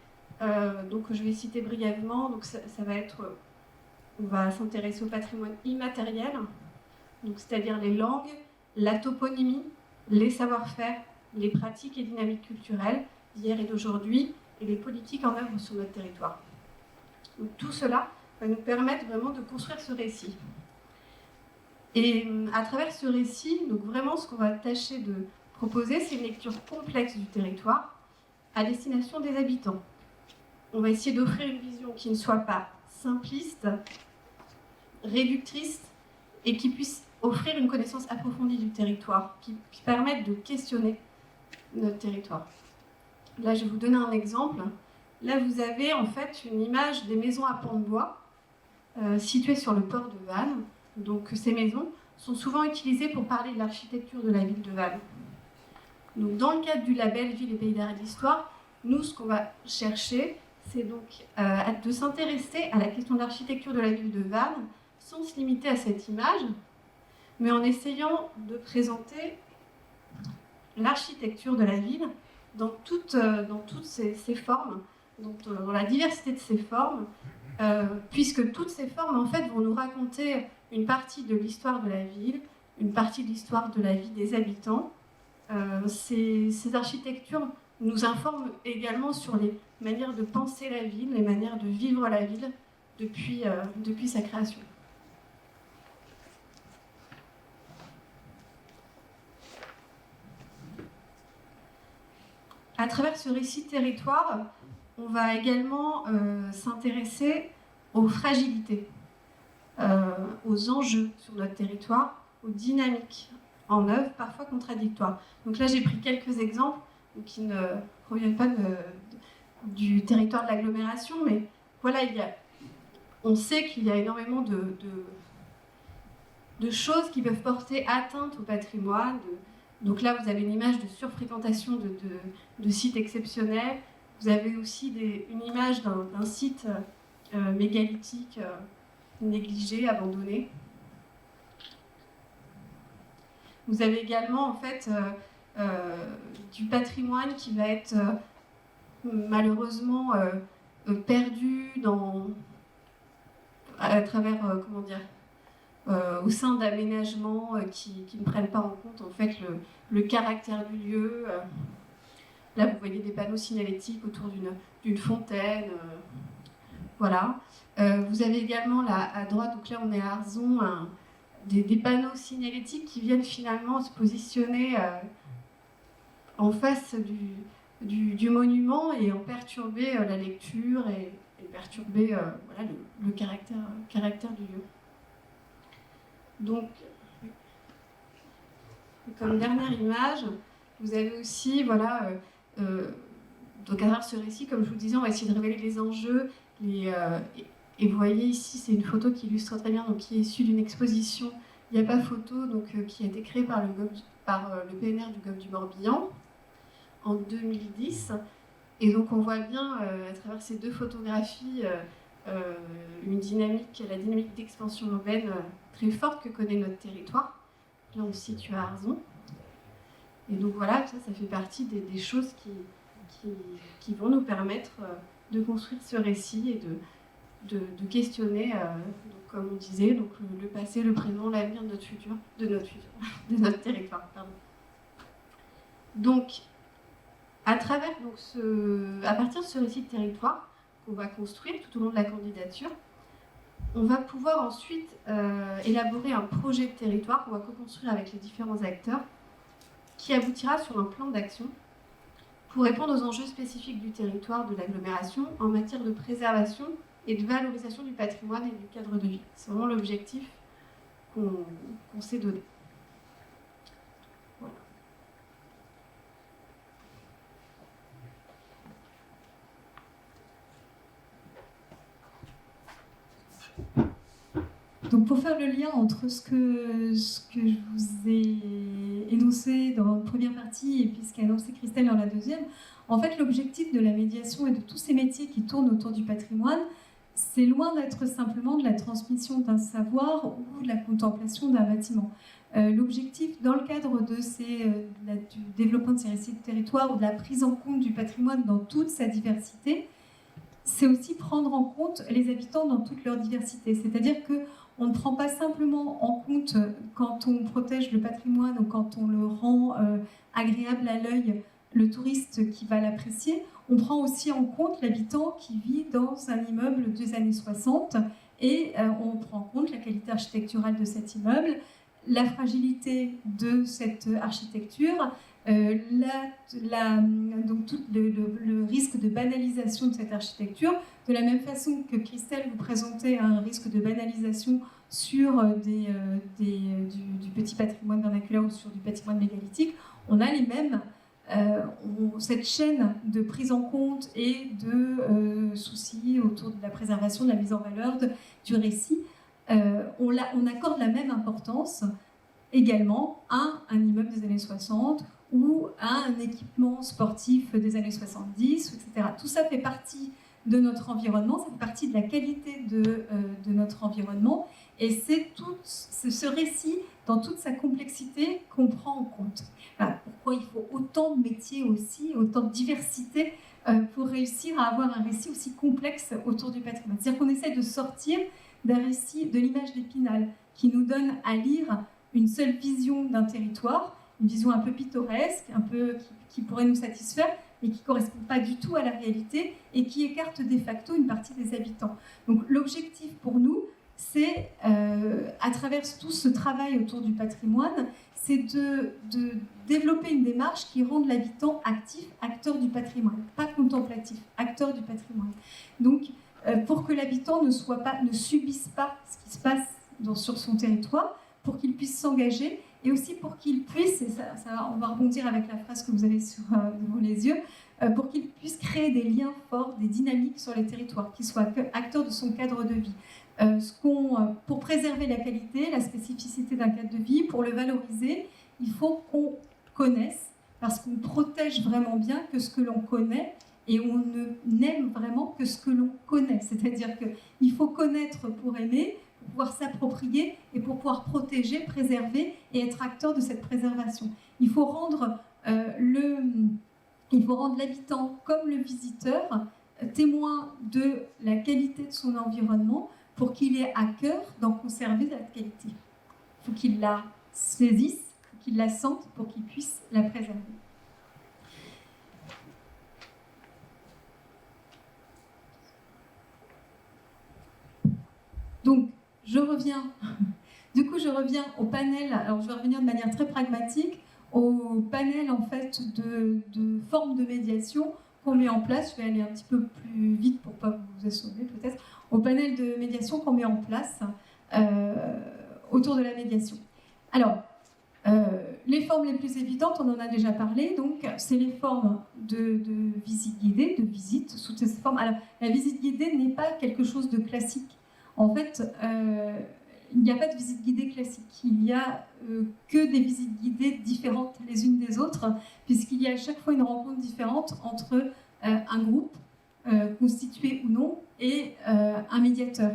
Donc je vais citer brièvement, donc ça va être, on va s'intéresser au patrimoine immatériel, donc c'est-à-dire les langues, la toponymie, les savoir-faire, les pratiques et dynamiques culturelles d'hier et d'aujourd'hui, et les politiques en œuvre sur notre territoire. Donc tout cela va nous permettre vraiment de construire ce récit. Et à travers ce récit, donc vraiment ce qu'on va tâcher de proposer, c'est une lecture complexe du territoire à destination des habitants. On va essayer d'offrir une vision qui ne soit pas simpliste, réductrice, et qui puisse offrir une connaissance approfondie du territoire, qui permette de questionner notre territoire. Là, je vais vous donner un exemple. Là, vous avez en fait une image des maisons à pans de bois situées sur le port de Vannes. Donc, ces maisons sont souvent utilisées pour parler de l'architecture de la ville de Vannes. Donc, dans le cadre du label Ville et Pays d'Art et d'Histoire, nous, ce qu'on va chercher, c'est donc de s'intéresser à la question de l'architecture de la ville de Vannes sans se limiter à cette image, mais en essayant de présenter l'architecture de la ville dans toutes ses formes, dans la diversité de ses formes, puisque toutes ces formes en fait vont nous raconter une partie de l'histoire de la ville, une partie de l'histoire de la vie des habitants. Ces architectures nous informent également sur les manières de penser la ville, les manières de vivre la ville depuis sa création. À travers ce récit de territoire, on va également s'intéresser aux fragilités, aux enjeux sur notre territoire, aux dynamiques en œuvre, parfois contradictoires. Donc là, j'ai pris quelques exemples qui ne proviennent pas du territoire de l'agglomération, mais voilà, on sait qu'il y a énormément de choses qui peuvent porter atteinte au patrimoine. Donc là, vous avez une image de surfréquentation de sites exceptionnels. Vous avez aussi une image d'un site mégalithique négligé, abandonné. Vous avez également en fait du patrimoine qui va être malheureusement perdu à travers au sein d'aménagements qui ne prennent pas en compte en fait le caractère du lieu. Là, vous voyez des panneaux signalétiques autour d'une fontaine. Voilà. Vous avez également là, à droite, donc là on est à Arzon, des panneaux signalétiques qui viennent finalement se positionner en face du monument et en perturber la lecture et perturber le caractère du lieu. Donc, comme dernière image, vous avez aussi, donc à travers ce récit, comme je vous disais, on va essayer de révéler les enjeux, et vous voyez ici, c'est une photo qui illustre très bien, donc qui est issue d'une exposition Il n'y a pas photo, donc qui a été créée par le PNR du golfe du Morbihan en 2010. Et donc on voit bien à travers ces deux photographies la dynamique d'expansion urbaine très forte que connaît notre territoire. Là on se situe à Arzon. Et donc voilà, ça fait partie des choses qui vont nous permettre de construire ce récit et de questionner, donc, comme on disait, donc le passé, le présent, l'avenir de notre territoire. Pardon. Donc, À partir de ce récit de territoire qu'on va construire tout au long de la candidature, on va pouvoir ensuite élaborer un projet de territoire qu'on va co-construire avec les différents acteurs qui aboutira sur un plan d'action pour répondre aux enjeux spécifiques du territoire de l'agglomération en matière de préservation et de valorisation du patrimoine et du cadre de vie. C'est vraiment l'objectif qu'on s'est donné. Voilà. Donc pour faire le lien entre ce que je vous ai énoncé dans la première partie et puis ce qu'a annoncé Christelle dans la deuxième, en fait l'objectif de la médiation et de tous ces métiers qui tournent autour du patrimoine, c'est loin d'être simplement de la transmission d'un savoir ou de la contemplation d'un bâtiment. L'objectif, dans le cadre du développement de ces récits de territoire ou de la prise en compte du patrimoine dans toute sa diversité, c'est aussi prendre en compte les habitants dans toute leur diversité. C'est-à-dire qu'on ne prend pas simplement en compte, quand on protège le patrimoine ou quand on le rend agréable à l'œil, le touriste qui va l'apprécier, on prend aussi en compte l'habitant qui vit dans un immeuble des années 60 et on prend en compte la qualité architecturale de cet immeuble, la fragilité de cette architecture, donc tout le risque de banalisation de cette architecture, de la même façon que Christelle vous présentait un risque de banalisation sur du petit patrimoine vernaculaire ou sur du patrimoine mégalithique, on a les mêmes. Cette chaîne de prise en compte et de soucis autour de la préservation, de la mise en valeur du récit, on accorde la même importance également à un immeuble des années 60 ou à un équipement sportif des années 70, etc. Tout ça fait partie de notre environnement, ça fait partie de la qualité de notre environnement, et c'est ce récit dans toute sa complexité qu'on prend en compte. Voilà, pourquoi il faut autant de métiers aussi, autant de diversité pour réussir à avoir un récit aussi complexe autour du patrimoine. C'est-à-dire qu'on essaie de sortir d'un récit, de l'image d'Épinal, qui nous donne à lire une seule vision d'un territoire, une vision un peu pittoresque, un peu qui pourrait nous satisfaire, mais qui ne correspond pas du tout à la réalité et qui écarte de facto une partie des habitants. Donc l'objectif pour nous, c'est, à travers tout ce travail autour du patrimoine, c'est de développer une démarche qui rende l'habitant actif, acteur du patrimoine, pas contemplatif, acteur du patrimoine. Donc, pour que l'habitant ne subisse pas ce qui se passe sur son territoire, pour qu'il puisse s'engager, et aussi pour qu'il puisse, et on va rebondir avec la phrase que vous avez devant les yeux, pour qu'il puisse créer des liens forts, des dynamiques sur les territoires, qu'il soit acteur de son cadre de vie. Pour préserver la qualité, la spécificité d'un cadre de vie, pour le valoriser, il faut qu'on connaisse, parce qu'on protège vraiment bien que ce que l'on connaît, et on n'aime vraiment que ce que l'on connaît. C'est-à-dire qu'il faut connaître pour aimer, pour pouvoir s'approprier et pour pouvoir protéger, préserver et être acteur de cette préservation. Il faut rendre l'habitant comme le visiteur témoin de la qualité de son environnement pour qu'il ait à cœur d'en conserver la qualité. Il faut qu'il la saisisse, qu'il la sente pour qu'il puisse la préserver. Donc, je reviens au panel. Alors, je vais revenir de manière très pragmatique au panel en fait de formes de médiation qu'on met en place. Je vais aller un petit peu plus vite pour ne pas vous assommer peut-être. Au panel de médiation qu'on met en place autour de la médiation. Alors, les formes les plus évidentes, on en a déjà parlé, donc c'est les formes de visite guidée, de visite sous ces formes. Alors, la visite guidée n'est pas quelque chose de classique. En fait, il n'y a pas de visite guidée classique. Il n'y a que des visites guidées différentes les unes des autres, puisqu'il y a à chaque fois une rencontre différente entre un groupe, constitué ou non, et un médiateur.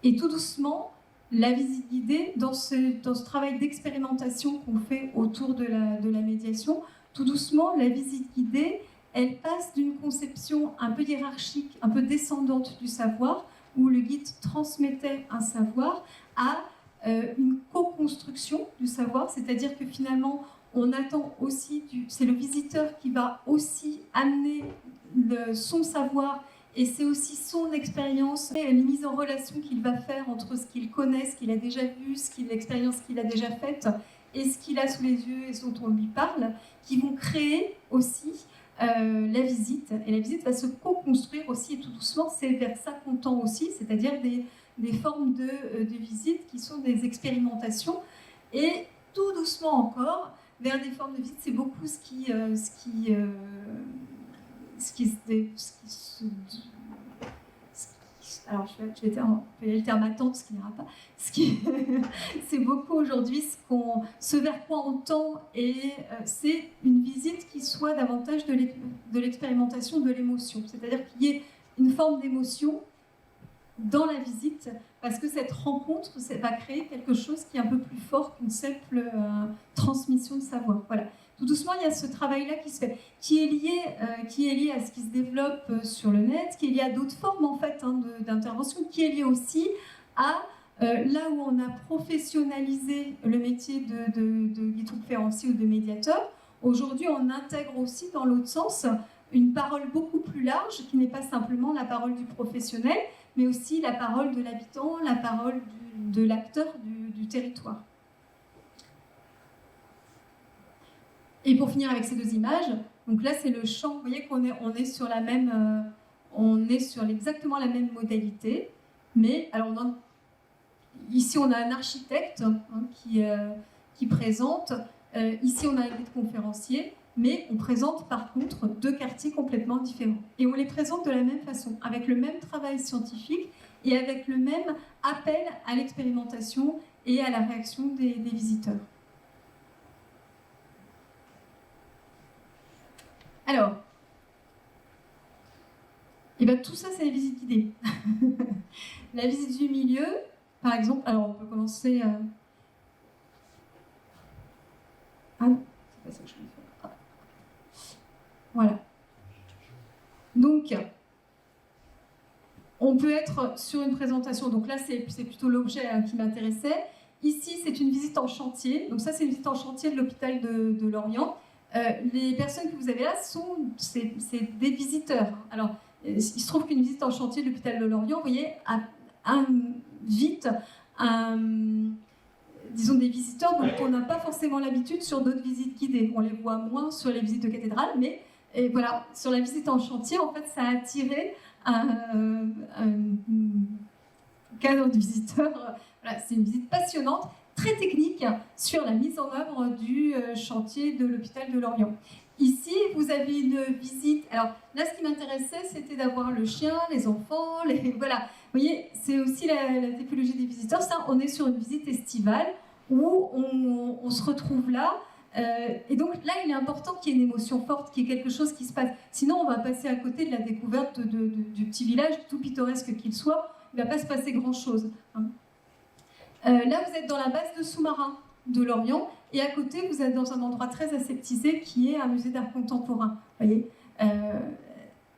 Et tout doucement, la visite guidée, dans ce travail d'expérimentation qu'on fait autour de la médiation, tout doucement, la visite guidée, elle passe d'une conception un peu hiérarchique, un peu descendante du savoir, où le guide transmettait un savoir, à une co-construction du savoir, c'est-à-dire que finalement, on attend aussi, c'est le visiteur qui va aussi amener son savoir, et c'est aussi son expérience, les mises en relation qu'il va faire entre ce qu'il connaît, ce qu'il a déjà vu, l'expérience qu'il a déjà faite, et ce qu'il a sous les yeux et ce dont on lui parle, qui vont créer aussi la visite. Et la visite va se co-construire aussi, et tout doucement, c'est vers ça qu'on tend aussi, c'est-à-dire des formes de visite qui sont des expérimentations, et tout doucement encore, vers des formes de visite, c'est beaucoup ce qui alors je vais employer le terme attente, ce qui n'ira pas. C'est beaucoup aujourd'hui ce vers quoi on tend, et c'est une visite qui soit davantage de l'expérimentation de l'émotion, c'est-à-dire qu'il y ait une forme d'émotion dans la visite, parce que cette rencontre va créer quelque chose qui est un peu plus fort qu'une simple transmission de savoir. Voilà. Tout doucement, il y a ce travail-là qui se fait, qui est lié à ce qui se développe sur le net, qui est lié à d'autres formes en fait d'intervention, qui est lié aussi à là où on a professionnalisé le métier de guide-conférencier ou de médiateur. Aujourd'hui, on intègre aussi dans l'autre sens une parole beaucoup plus large, qui n'est pas simplement la parole du professionnel, mais aussi la parole de l'habitant, la parole de l'acteur du territoire. Et pour finir avec ces deux images, donc là c'est le champ, vous voyez qu'on est sur la même, on est sur exactement la même modalité, mais alors ici on a un architecte qui présente, ici on a un guide-conférencier, mais on présente par contre deux quartiers complètement différents. Et on les présente de la même façon, avec le même travail scientifique et avec le même appel à l'expérimentation et à la réaction des visiteurs. Alors, et bien tout ça c'est la visite guidée. La visite du milieu, par exemple, alors on peut commencer... Ah non, c'est pas ça que je voulais faire. Voilà. Donc, on peut être sur une présentation. Donc là, c'est plutôt l'objet qui m'intéressait. Ici, c'est une visite en chantier. Donc ça, c'est une visite en chantier de l'hôpital de Lorient. Les personnes que vous avez là c'est des visiteurs. Alors, il se trouve qu'une visite en chantier de l'hôpital de Lorient, vous voyez, invite disons des visiteurs dont on n'a pas forcément l'habitude sur d'autres visites guidées. On les voit moins sur les visites de cathédrale, mais et voilà, sur la visite en chantier, en fait, ça a attiré un cadre de visiteurs. Voilà, c'est une visite passionnante, très technique, sur la mise en œuvre du chantier de l'hôpital de Lorient. Ici, vous avez une visite. Alors là, ce qui m'intéressait, c'était d'avoir le chien, les enfants, voilà. Vous voyez, c'est aussi la typologie des visiteurs. Ça, on est sur une visite estivale où on se retrouve là. Et donc là, il est important qu'il y ait une émotion forte, qu'il y ait quelque chose qui se passe. Sinon, on va passer à côté de la découverte du petit village, tout pittoresque qu'il soit. Il ne va pas se passer grand-chose. Là, vous êtes dans la base de sous-marins de Lorient, et à côté, vous êtes dans un endroit très aseptisé qui est un musée d'art contemporain. Voyez.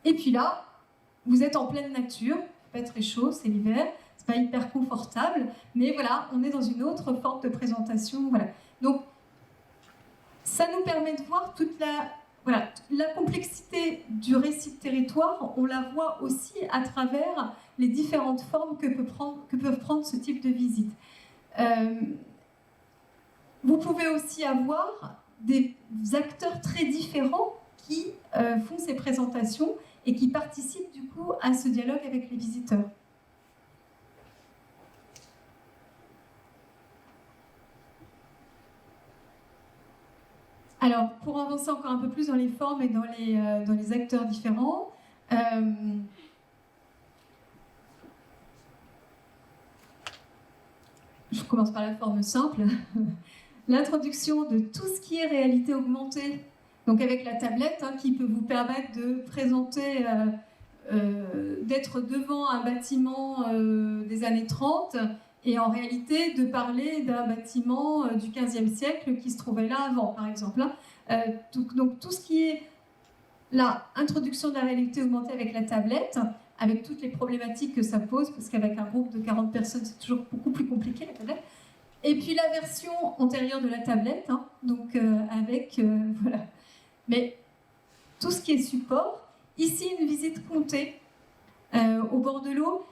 Et puis là, vous êtes en pleine nature. Il fait pas très chaud, c'est l'hiver. C'est pas hyper confortable, mais voilà, on est dans une autre forme de présentation. Voilà. Donc, ça nous permet de voir toute la complexité du récit de territoire. On la voit aussi à travers les différentes formes que peuvent prendre ce type de visite. Vous pouvez aussi avoir des acteurs très différents qui font ces présentations et qui participent du coup à ce dialogue avec les visiteurs. Alors, pour avancer encore un peu plus dans les formes et dans les acteurs différents, je commence par la forme simple. L'introduction de tout ce qui est réalité augmentée, donc avec la tablette qui peut vous permettre de présenter, d'être devant un bâtiment des années 30 et en réalité de parler d'un bâtiment du XVe siècle qui se trouvait là avant, par exemple. Donc tout ce qui est la introduction de la réalité augmentée avec la tablette, avec toutes les problématiques que ça pose, parce qu'avec un groupe de 40 personnes, c'est toujours beaucoup plus compliqué la tablette. Et puis la version antérieure de la tablette, hein, donc avec, voilà. Mais tout ce qui est support, ici une visite comptée au bord de l'eau,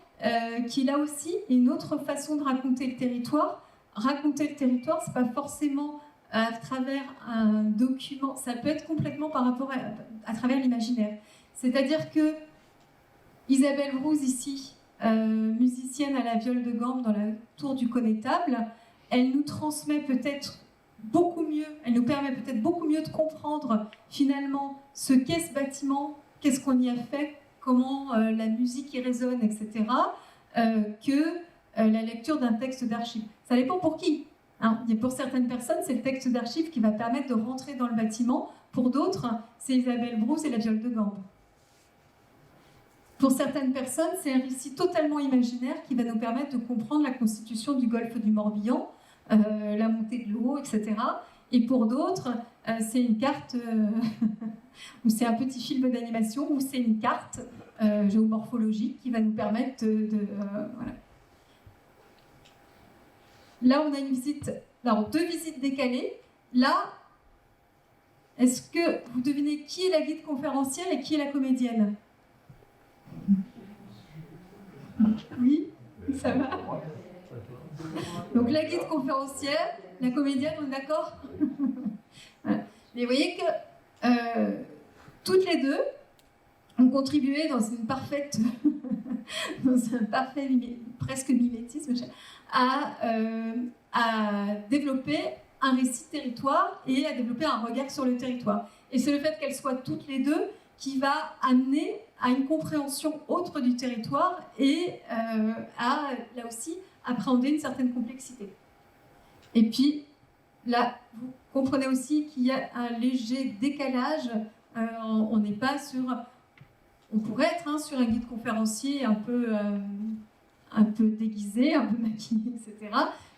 qui là aussi est une autre façon de raconter le territoire. Raconter le territoire, c'est pas forcément à travers un document, ça peut être complètement par rapport à travers l'imaginaire. C'est-à-dire que Isabelle Brouze ici, musicienne à la viole de gambe dans la tour du Connétable, elle nous transmet peut-être beaucoup mieux, elle nous permet peut-être beaucoup mieux de comprendre finalement ce qu'est ce bâtiment, qu'est-ce qu'on y a fait, comment la musique y résonne, etc., que la lecture d'un texte d'archives. Ça dépend pour qui. Hein. Pour certaines personnes, c'est le texte d'archives qui va permettre de rentrer dans le bâtiment. Pour d'autres, c'est Isabelle Brouze et la viole de gambe. Pour certaines personnes, c'est un récit totalement imaginaire qui va nous permettre de comprendre la constitution du golfe du Morbihan, la montée de l'eau, etc. Et pour d'autres, c'est une carte, ou c'est un petit film d'animation, ou c'est une carte géomorphologique qui va nous permettre voilà. Là, on a une visite, alors 2 visites décalées. Là, est-ce que vous devinez qui est la guide conférencière et qui est la comédienne? Oui, ça va. Donc la guide conférencière, la comédienne, on est d'accord? Voilà. Mais vous voyez que toutes les deux ont contribué dans une parfaite, dans un parfait presque mimétisme, à développer un récit de territoire et à développer un regard sur le territoire. Et c'est le fait qu'elles soient toutes les deux qui va amener à une compréhension autre du territoire et à, là aussi, appréhender une certaine complexité. Et puis, là, vous comprenez aussi qu'il y a un léger décalage. On n'est pas sur... On pourrait être sur un guide conférencier un peu déguisé, un peu maquillé, etc.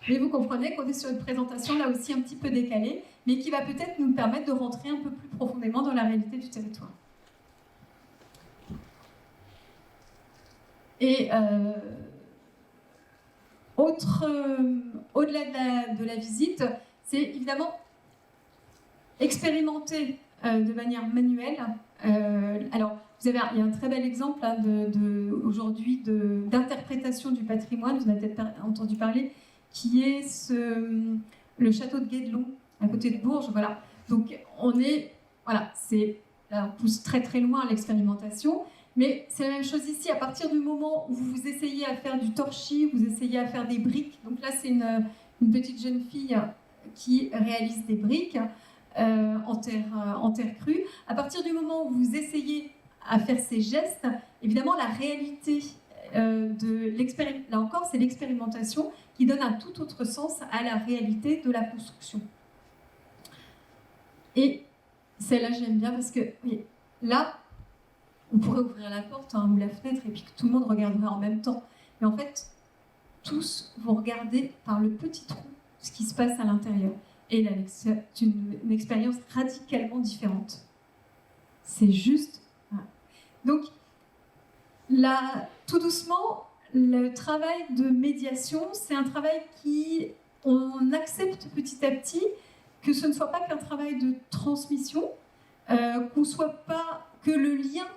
Mais vous comprenez qu'on est sur une présentation là aussi un petit peu décalée, mais qui va peut-être nous permettre de rentrer un peu plus profondément dans la réalité du territoire. Et au-delà de la visite, c'est évidemment expérimenter de manière manuelle. Alors, il y a un très bel exemple aujourd'hui d'interprétation du patrimoine, vous en avez peut-être entendu parler, qui est le château de Guédelon, à côté de Bourges. Voilà. Donc, on pousse très très loin à l'expérimentation, mais c'est la même chose ici. À partir du moment où vous essayez à faire du torchis, vous essayez à faire des briques, donc là c'est une petite jeune fille qui réalise des briques en terre crue. À partir du moment où vous essayez à faire ces gestes, évidemment la réalité là encore c'est l'expérimentation qui donne un tout autre sens à la réalité de la construction. Et celle-là j'aime bien parce que là on pourrait ouvrir la porte ou la fenêtre et puis que tout le monde regarderait en même temps. Mais en fait, tous vont regarder par le petit trou ce qui se passe à l'intérieur. Et là, c'est une expérience radicalement différente. C'est juste... Voilà. Donc, là, tout doucement, le travail de médiation, c'est un travail on accepte petit à petit que ce ne soit pas qu'un travail de transmission, que le lien,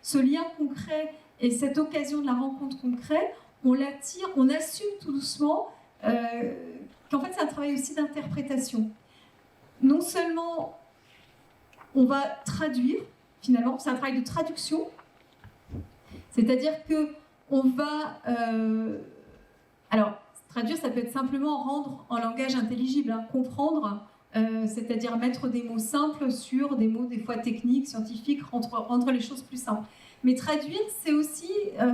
ce lien concret et cette occasion de la rencontre concrète, on l'attire, on assume tout doucement qu'en fait c'est un travail aussi d'interprétation. Non seulement on va traduire, finalement, c'est un travail de traduction, c'est-à-dire que on va... alors, traduire, ça peut être simplement rendre en langage intelligible, comprendre, c'est-à-dire mettre des mots simples sur des mots des fois techniques, scientifiques, rendre les choses plus simples. Mais traduire, c'est aussi,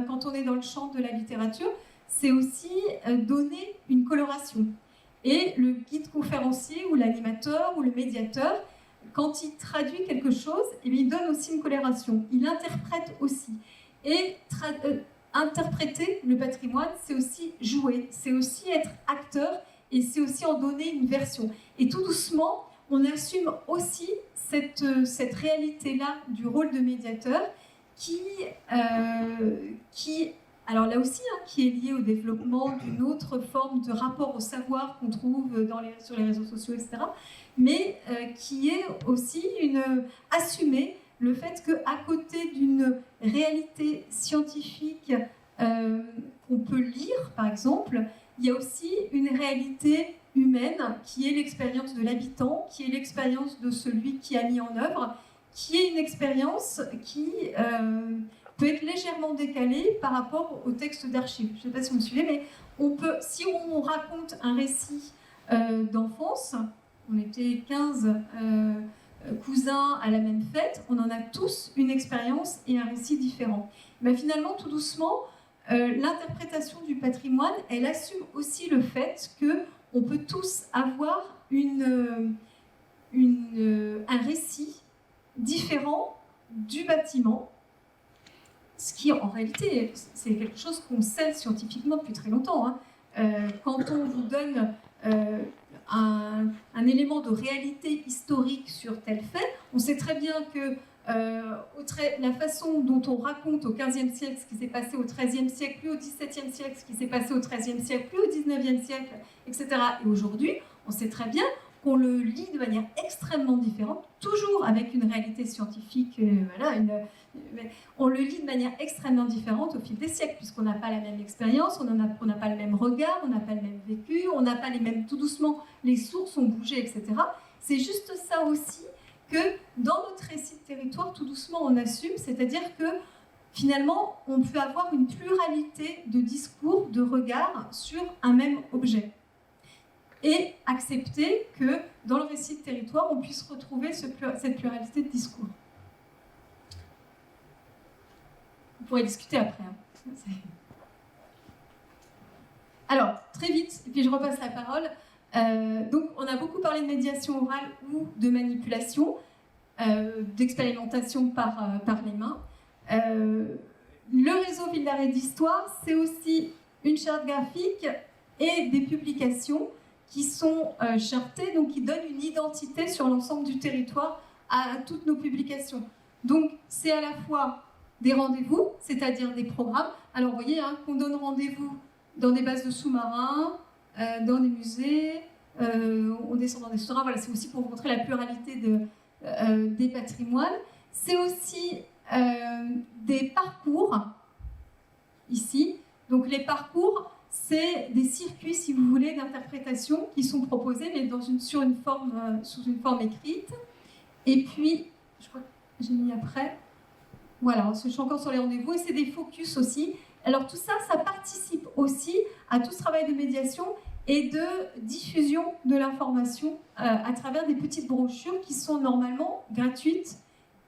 quand on est dans le champ de la littérature, c'est aussi donner une coloration. Et le guide conférencier ou l'animateur ou le médiateur, quand il traduit quelque chose, il donne aussi une coloration. Il interprète aussi. Et interpréter le patrimoine, c'est aussi jouer, c'est aussi être acteur et c'est aussi en donner une version. Et tout doucement, on assume aussi cette réalité-là du rôle de médiateur qui alors là aussi, qui est lié au développement d'une autre forme de rapport au savoir qu'on trouve sur les réseaux sociaux, etc., mais qui est aussi assumer le fait qu'à côté d'une réalité scientifique qu'on peut lire, par exemple, il y a aussi une réalité humaine qui est l'expérience de l'habitant, qui est l'expérience de celui qui a mis en œuvre, qui est une expérience qui peut être légèrement décalée par rapport au texte d'archives. Je ne sais pas si vous me suivez, mais si on raconte un récit d'enfance, on était 15 cousins à la même fête, on en a tous une expérience et un récit différent. Mais finalement, tout doucement, l'interprétation du patrimoine, elle assume aussi le fait qu'on peut tous avoir un récit différent du bâtiment, ce qui en réalité, c'est quelque chose qu'on sait scientifiquement depuis très longtemps. Quand on vous donne un élément de réalité historique sur tel fait, on sait très bien que la façon dont on raconte au XVe siècle ce qui s'est passé au XIIIe siècle, puis au XVIIe siècle, ce qui s'est passé au XIIIe siècle, puis au XIXe siècle, etc. Et aujourd'hui, on sait très bien qu'on le lit de manière extrêmement différente, toujours avec une réalité scientifique, on le lit de manière extrêmement différente au fil des siècles, puisqu'on n'a pas la même expérience, on n'a pas le même regard, on n'a pas le même vécu, on n'a pas les mêmes, tout doucement, les sources ont bougé, etc. C'est juste ça aussi que dans notre récit de territoire, tout doucement, on assume, c'est-à-dire que finalement, on peut avoir une pluralité de discours, de regards sur un même objet. Et accepter que dans le récit de territoire, on puisse retrouver cette pluralité de discours. On pourrait discuter après. Alors, très vite, et puis je repasse la parole. Donc, on a beaucoup parlé de médiation orale ou de manipulation, d'expérimentation par les mains. Le réseau Ville d'Arrêt d'Histoire, c'est aussi une charte graphique et des publications qui sont chartées, donc qui donnent une identité sur l'ensemble du territoire à toutes nos publications. Donc, c'est à la fois des rendez-vous, c'est-à-dire des programmes. Alors, vous voyez qu'on donne rendez-vous dans des bases de sous-marins, dans des musées, on descend dans des restaurants. Voilà, c'est aussi pour vous montrer la pluralité des patrimoines. C'est aussi des parcours, ici. Donc, les parcours, c'est des circuits, si vous voulez, d'interprétation qui sont proposés, mais sous une forme écrite. Et puis, je crois que j'ai mis après. Voilà, je suis encore sur les rendez-vous, et c'est des focus aussi. Alors tout ça, ça participe aussi à tout ce travail de médiation et de diffusion de l'information à travers des petites brochures qui sont normalement gratuites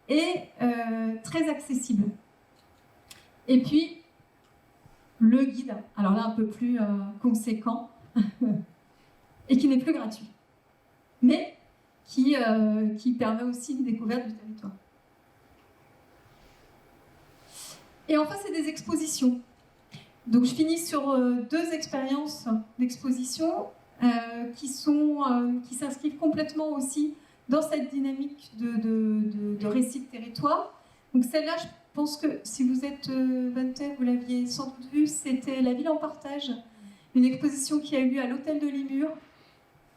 et très accessibles. Et puis, le guide, alors là un peu plus conséquent, et qui n'est plus gratuit, mais qui permet aussi une découverte du territoire. Et enfin, c'est des expositions. Donc, je finis sur deux expériences d'exposition qui s'inscrivent complètement aussi dans cette dynamique de récit de territoire. Donc, celle-là, je pense que si vous êtes Vanter, vous l'aviez sans doute vue, c'était La Ville en partage, une exposition qui a eu lieu à l'hôtel de Limur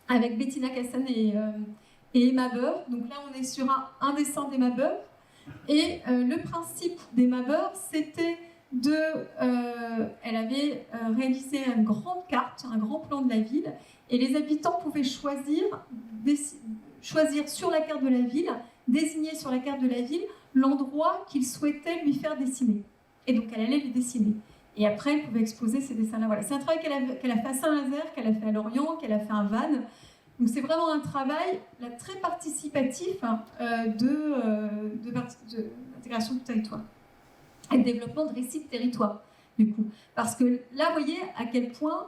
avec Bettina Cassan et Emma Beur. Donc là, on est sur un dessin d'Emma Beur. Et le principe d'Emma Beur, c'était elle avait réalisé une grande carte, un grand plan de la ville, et les habitants pouvaient choisir sur la carte de la ville, désigner sur la carte de la ville l'endroit qu'ils souhaitaient lui faire dessiner. Et donc elle allait les dessiner. Et après, elle pouvait exposer ces dessins-là. Voilà. C'est un travail qu'elle a fait à Saint-Nazaire, qu'elle a fait à Lorient, qu'elle a fait à Vannes. Donc c'est vraiment un travail très participatif de l'intégration du territoire et de développement de récits de territoire, du coup. Parce que là, vous voyez à quel point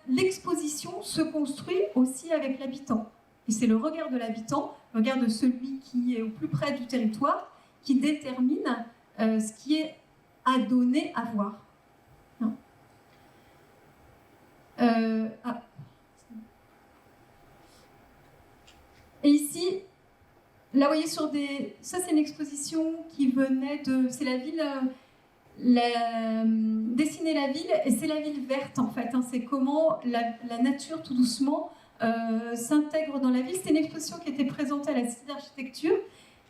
l'exposition se construit aussi avec l'habitant. Et c'est le regard de l'habitant, le regard de celui qui est au plus près du territoire, qui détermine ce qui est à donner, à voir. Non. Et ici, là, vous voyez ça c'est une exposition qui venait c'est la ville dessiner la ville, et c'est la ville verte en fait, hein, c'est comment la nature tout doucement s'intègre dans la ville. C'était une exposition qui était présentée à la Cité d'Architecture,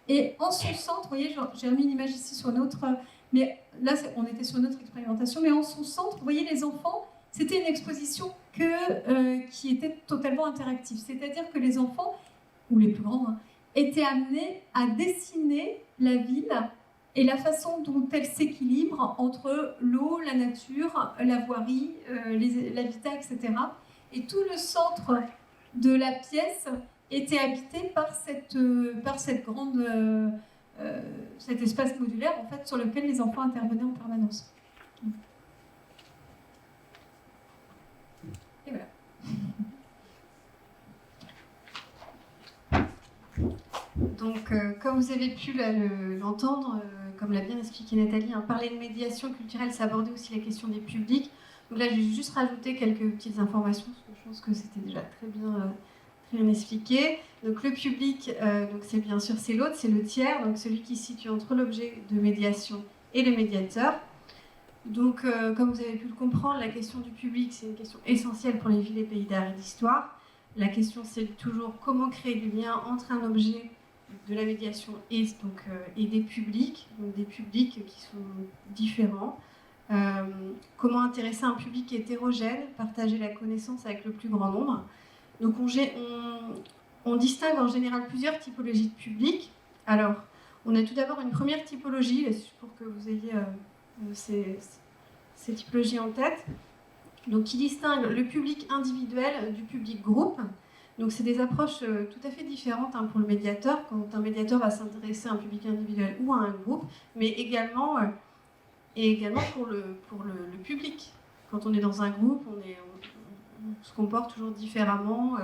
et en son centre, vous voyez, j'ai remis une image ici sur notre, mais là on était sur notre expérimentation, mais en son centre, vous voyez les enfants, c'était une exposition qui était totalement interactive, c'est-à-dire que les enfants, ou les plus grands, hein, étaient amenés à dessiner la ville et la façon dont elle s'équilibre entre l'eau, la nature, la voirie, l'habitat, etc. Et tout le centre de la pièce était habité par cette grande, cet espace modulaire en fait, sur lequel les enfants intervenaient en permanence. Et voilà. Donc, comme vous avez pu l'entendre, comme l'a bien expliqué Nathalie, hein, parler de médiation culturelle, c'est aborder aussi la question des publics. Donc là, j'ai juste rajouté quelques petites informations, parce que je pense que c'était déjà très bien expliqué. Donc le public, donc c'est bien sûr c'est l'autre, c'est le tiers, donc celui qui se situe entre l'objet de médiation et le médiateur. Donc, comme vous avez pu le comprendre, la question du public, c'est une question essentielle pour les villes et pays d'art et d'histoire. La question, c'est toujours comment créer du lien entre un objet de la médiation et des publics, donc des publics qui sont différents. Comment intéresser un public hétérogène, partager la connaissance avec le plus grand nombre. Donc, on distingue en général plusieurs typologies de publics. Alors, on a tout d'abord une première typologie, pour que vous ayez ces typologies en tête, donc qui distingue le public individuel du public groupe. Donc c'est des approches tout à fait différentes hein, pour le médiateur, quand un médiateur va s'intéresser à un public individuel ou à un groupe, mais également pour le public. Quand on est dans un groupe, on se comporte toujours différemment,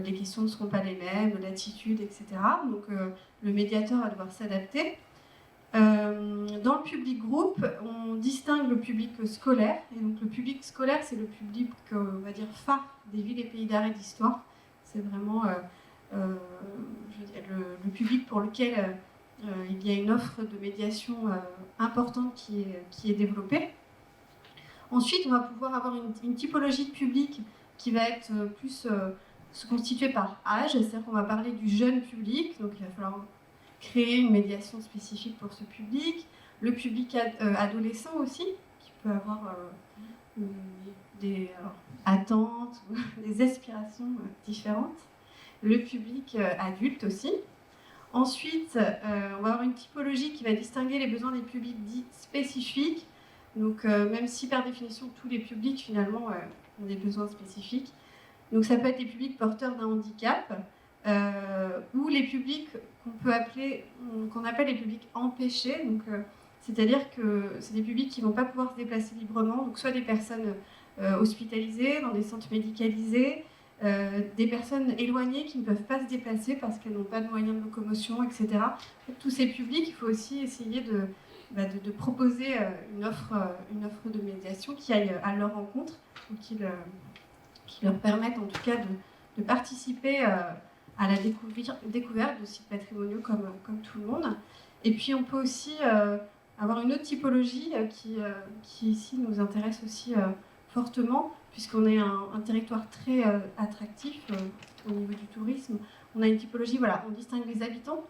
les questions ne seront pas les mêmes, l'attitude, etc. Donc le médiateur va devoir s'adapter. Dans le public groupe, on distingue le public scolaire. Et donc le public scolaire, c'est le public, on va dire, phare des villes et pays d'art et d'histoire. C'est vraiment le public pour lequel il y a une offre de médiation importante qui est développée. Ensuite, on va pouvoir avoir une typologie de public qui va être plus se constituer par âge, c'est-à-dire qu'on va parler du jeune public, donc il va falloir créer une médiation spécifique pour ce public, le public adolescent aussi, qui peut avoir des attentes, des aspirations différentes, le public adulte aussi. Ensuite, on va avoir une typologie qui va distinguer les besoins des publics dits spécifiques, donc même si par définition tous les publics finalement ont des besoins spécifiques. Donc ça peut être des publics porteurs d'un handicap, ou les publics qu'on appelle les publics empêchés, donc c'est-à-dire que c'est des publics qui ne vont pas pouvoir se déplacer librement, donc soit des personnes hospitalisées dans des centres médicalisés, des personnes éloignées qui ne peuvent pas se déplacer parce qu'elles n'ont pas de moyens de locomotion, etc. Pour tous ces publics, il faut aussi essayer de proposer une offre de médiation qui aille à leur rencontre, ou qui leur permette en tout cas de participer à la découverte de sites patrimoniaux comme tout le monde. Et puis on peut aussi avoir une autre typologie qui ici nous intéresse aussi fortement, puisqu'on est un territoire très attractif au niveau du tourisme. On a une typologie, voilà, on distingue les habitants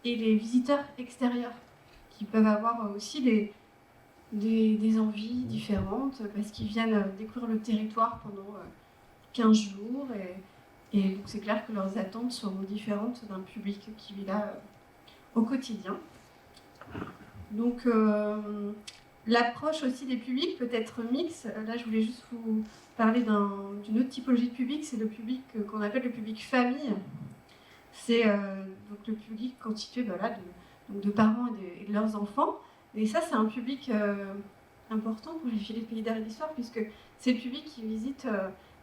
et les visiteurs extérieurs, qui peuvent avoir aussi des envies différentes, parce qu'ils viennent découvrir le territoire pendant 15 jours, et donc c'est clair que leurs attentes seront différentes d'un public qui vit là au quotidien. Donc l'approche aussi des publics peut être mixte. Là, je voulais juste vous parler d'une autre typologie de public, c'est le public qu'on appelle le public famille. C'est donc le public constitué de parents et de leurs enfants. Et ça, c'est un public important pour les villes et pays d'art et d'histoire, puisque c'est le public qui visite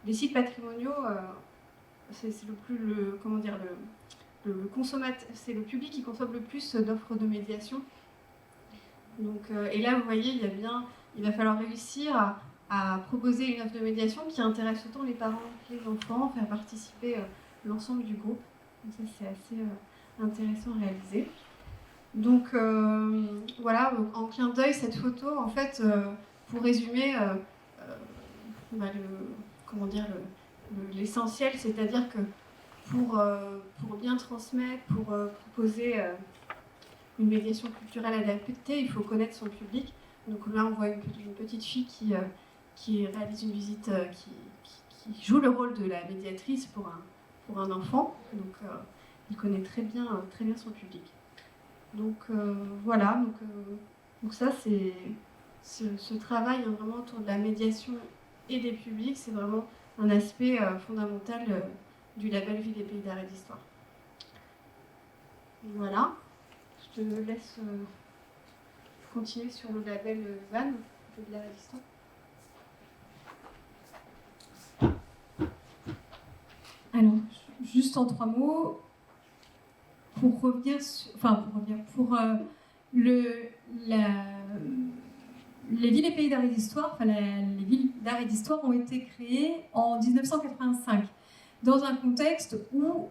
les sites patrimoniaux. C'est le consommateur, c'est le public qui consomme le plus d'offres de médiation. Donc, et là, vous voyez, il va falloir réussir à proposer une offre de médiation qui intéresse autant les parents que les enfants, faire participer l'ensemble du groupe. Donc ça, c'est assez intéressant à réaliser. Donc voilà, en clin d'œil, cette photo, en fait, pour résumer, l'essentiel, c'est-à-dire que pour bien transmettre, pour proposer une médiation culturelle adaptée, il faut connaître son public. Donc là, on voit une petite fille qui réalise une visite, qui joue le rôle de la médiatrice pour un enfant. Donc il connaît très bien son public. Donc voilà, donc ça c'est ce travail vraiment autour de la médiation et des publics, c'est vraiment un aspect fondamental du label Ville et Pays d'Art et d'Histoire. Voilà, je te laisse continuer sur le label VAN, Ville d'Art et d'Histoire. Alors, juste en 3 mots, pour les villes et pays d'art et d'histoire, les villes d'art et d'histoire ont été créées en 1985, dans un contexte où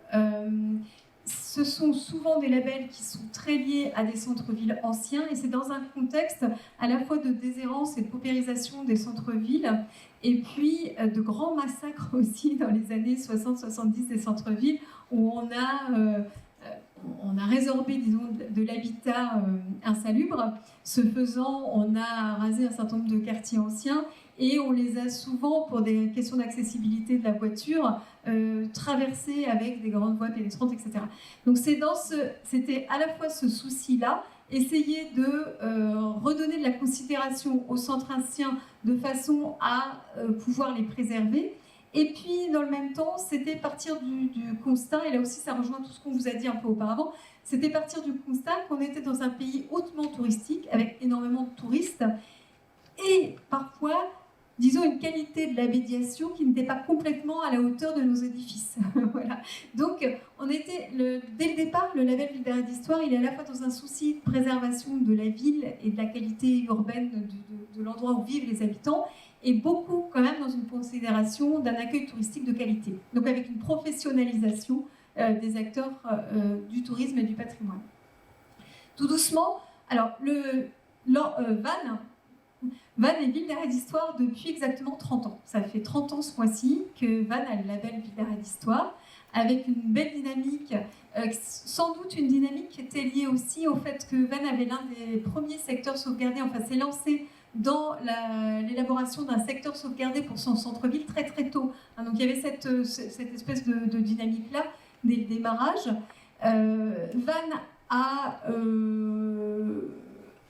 ce sont souvent des labels qui sont très liés à des centres-villes anciens, et c'est dans un contexte à la fois de déshérence et de paupérisation des centres-villes, et puis de grands massacres aussi dans les années 60-70 des centres-villes, où on a résorbé, disons, de l'habitat insalubre. Ce faisant, on a rasé un certain nombre de quartiers anciens et on les a souvent, pour des questions d'accessibilité de la voiture, traversés avec des grandes voies pénétrantes, etc. Donc c'était à la fois ce souci-là, essayer de redonner de la considération aux centres anciens de façon à pouvoir les préserver. Et puis, dans le même temps, c'était partir du constat, et là aussi ça rejoint tout ce qu'on vous a dit un peu auparavant, c'était partir du constat qu'on était dans un pays hautement touristique, avec énormément de touristes, et parfois, disons, une qualité de la médiation qui n'était pas complètement à la hauteur de nos édifices. Voilà. Donc, on était, dès le départ, le label Ville d'Art et d'Histoire, il est à la fois dans un souci de préservation de la ville et de la qualité urbaine de l'endroit où vivent les habitants, et beaucoup quand même dans une considération d'un accueil touristique de qualité. Donc avec une professionnalisation des acteurs du tourisme et du patrimoine. Tout doucement, alors VAN est Ville d'Art et d'Histoire depuis exactement 30 ans. Ça fait 30 ans ce mois-ci que VAN a le label Ville d'Art et d'Histoire, avec une belle dynamique, sans doute une dynamique qui était liée aussi au fait que VAN avait l'un des premiers secteurs sauvegardés, enfin s'est lancé dans l'élaboration d'un secteur sauvegardé pour son centre-ville très très tôt. Donc il y avait cette espèce de dynamique-là dès le démarrage. VAN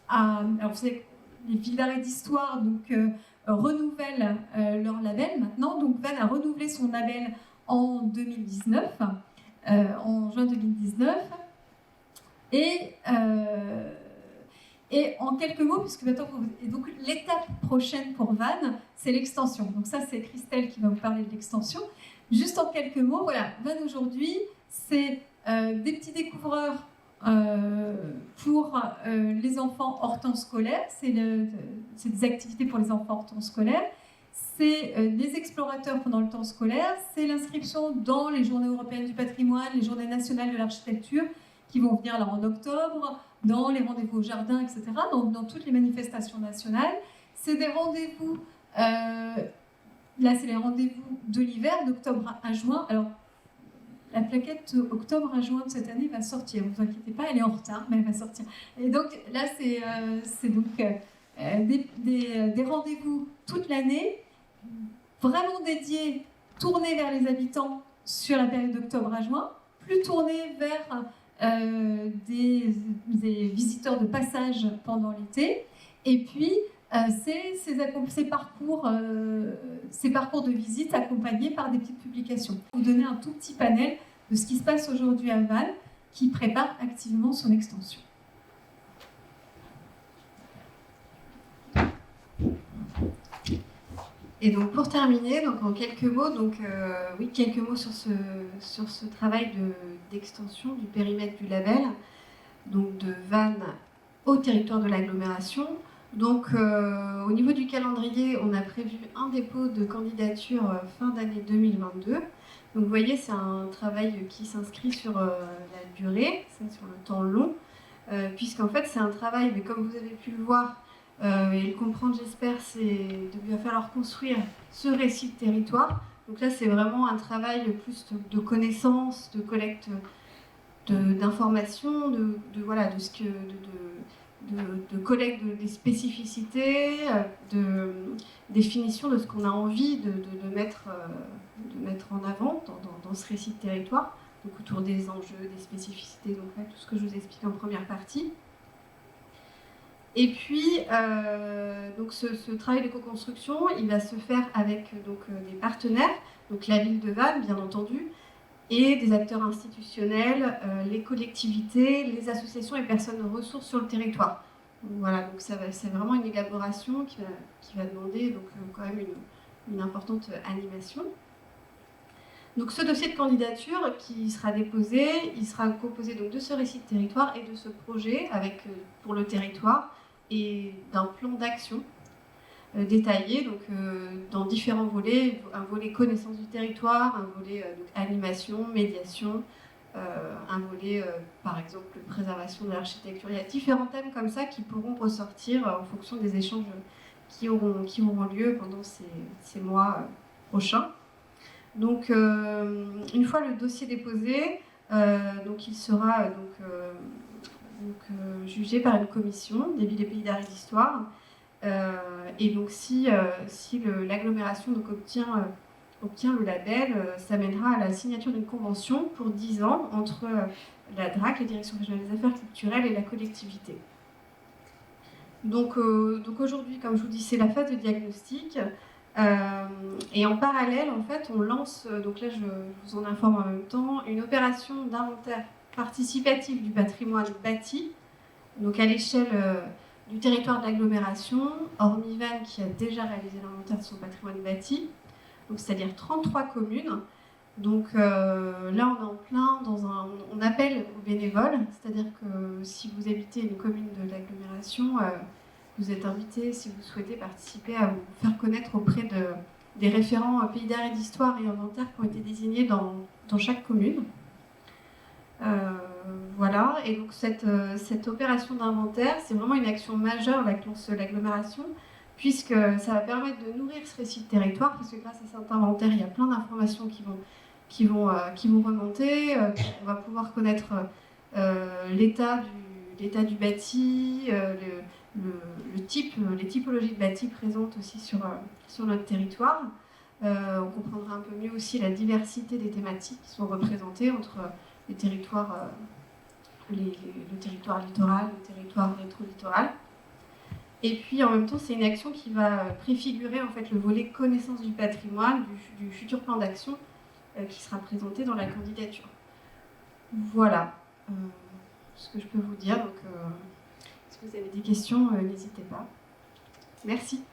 alors vous savez, les villes d'art et d'histoire renouvellent leur label maintenant. Donc VAN a renouvelé son label en 2019, en juin 2019. Et en quelques mots, puisque maintenant, donc l'étape prochaine pour VAN, c'est l'extension. Donc ça, c'est Christelle qui va vous parler de l'extension. Juste en quelques mots, voilà, VAN aujourd'hui, c'est des petits découvreurs pour les enfants hors temps scolaire. C'est des activités pour les enfants hors temps scolaire. C'est des explorateurs pendant le temps scolaire. C'est l'inscription dans les journées européennes du patrimoine, les journées nationales de l'architecture, qui vont venir là en octobre, dans les rendez-vous au jardin, etc., dans toutes les manifestations nationales. C'est des rendez-vous, là c'est les rendez-vous de l'hiver, d'octobre à juin. Alors, la plaquette octobre à juin de cette année va sortir, ne vous inquiétez pas, elle est en retard, mais elle va sortir. Et donc là, c'est donc des rendez-vous toute l'année, vraiment dédiés, tournés vers les habitants sur la période d'octobre à juin, plus tournés vers des visiteurs de passage pendant l'été, et puis ces parcours de visite accompagnés par des petites publications. Vous donner un tout petit panel de ce qui se passe aujourd'hui à VAN, qui prépare activement son extension. Et donc pour terminer, donc en quelques mots, quelques mots sur ce travail d'extension du périmètre du label, donc de VAN au territoire de l'agglomération. Donc au niveau du calendrier, on a prévu un dépôt de candidature fin d'année 2022. Donc vous voyez, c'est un travail qui s'inscrit sur la durée, sur le temps long. puisqu'en fait c'est un travail, mais comme vous avez pu le voir et le comprendre j'espère, il va falloir construire ce récit de territoire. Donc là c'est vraiment un travail plus de connaissances, de collecte d'informations, de collecte des spécificités, de définition de ce qu'on a envie de mettre en avant dans ce récit de territoire, donc autour des enjeux, des spécificités, donc là, tout ce que je vous explique en première partie. Et puis, donc ce travail de co-construction, il va se faire avec des partenaires, donc la ville de Vannes, bien entendu, et des acteurs institutionnels, les collectivités, les associations et personnes ressources sur le territoire. Donc, voilà, donc c'est vraiment une élaboration qui va demander quand même une importante animation. Donc ce dossier de candidature qui sera déposé, il sera composé donc de ce récit de territoire et de ce projet pour le territoire et d'un plan d'action détaillé dans différents volets, un volet connaissance du territoire, un volet animation, médiation, un volet par exemple préservation de l'architecture. Il y a différents thèmes comme ça qui pourront ressortir en fonction des échanges qui auront lieu pendant ces mois prochains. Donc une fois le dossier déposé, il sera jugé par une commission des villes et pays d'art et d'histoire. Et donc si l'agglomération obtient le label, ça mènera à la signature d'une convention pour 10 ans entre la DRAC, la Direction régionale des affaires culturelles, et la collectivité. Donc aujourd'hui, comme je vous dis, c'est la phase de diagnostic. Et en parallèle, en fait, on lance, donc là je vous en informe en même temps, une opération d'inventaire participatif du patrimoine bâti, donc à l'échelle du territoire de l'agglomération, hormis Vannes qui a déjà réalisé l'inventaire de son patrimoine bâti, donc c'est-à-dire 33 communes. Donc là, on est en plein on appelle aux bénévoles, c'est-à-dire que si vous habitez une commune de l'agglomération, vous êtes invité, si vous souhaitez participer, à vous faire connaître auprès des référents pays d'art et d'histoire et inventaire qui ont été désignés dans chaque commune. Voilà, et donc cette opération d'inventaire, c'est vraiment une action majeure lance l'agglomération, puisque ça va permettre de nourrir ce récit de territoire, parce que grâce à cet inventaire, il y a plein d'informations qui vont remonter. On va pouvoir connaître l'état du bâti, les typologies de bâti présentes aussi sur notre territoire. On comprendra un peu mieux aussi la diversité des thématiques qui sont représentées entre les territoires, le territoire littoral, le territoire rétro-littoral. Et puis en même temps, c'est une action qui va préfigurer en fait le volet connaissance du patrimoine du futur plan d'action qui sera présenté dans la candidature. Voilà ce que je peux vous dire. Donc, si vous avez des questions, n'hésitez pas. Merci.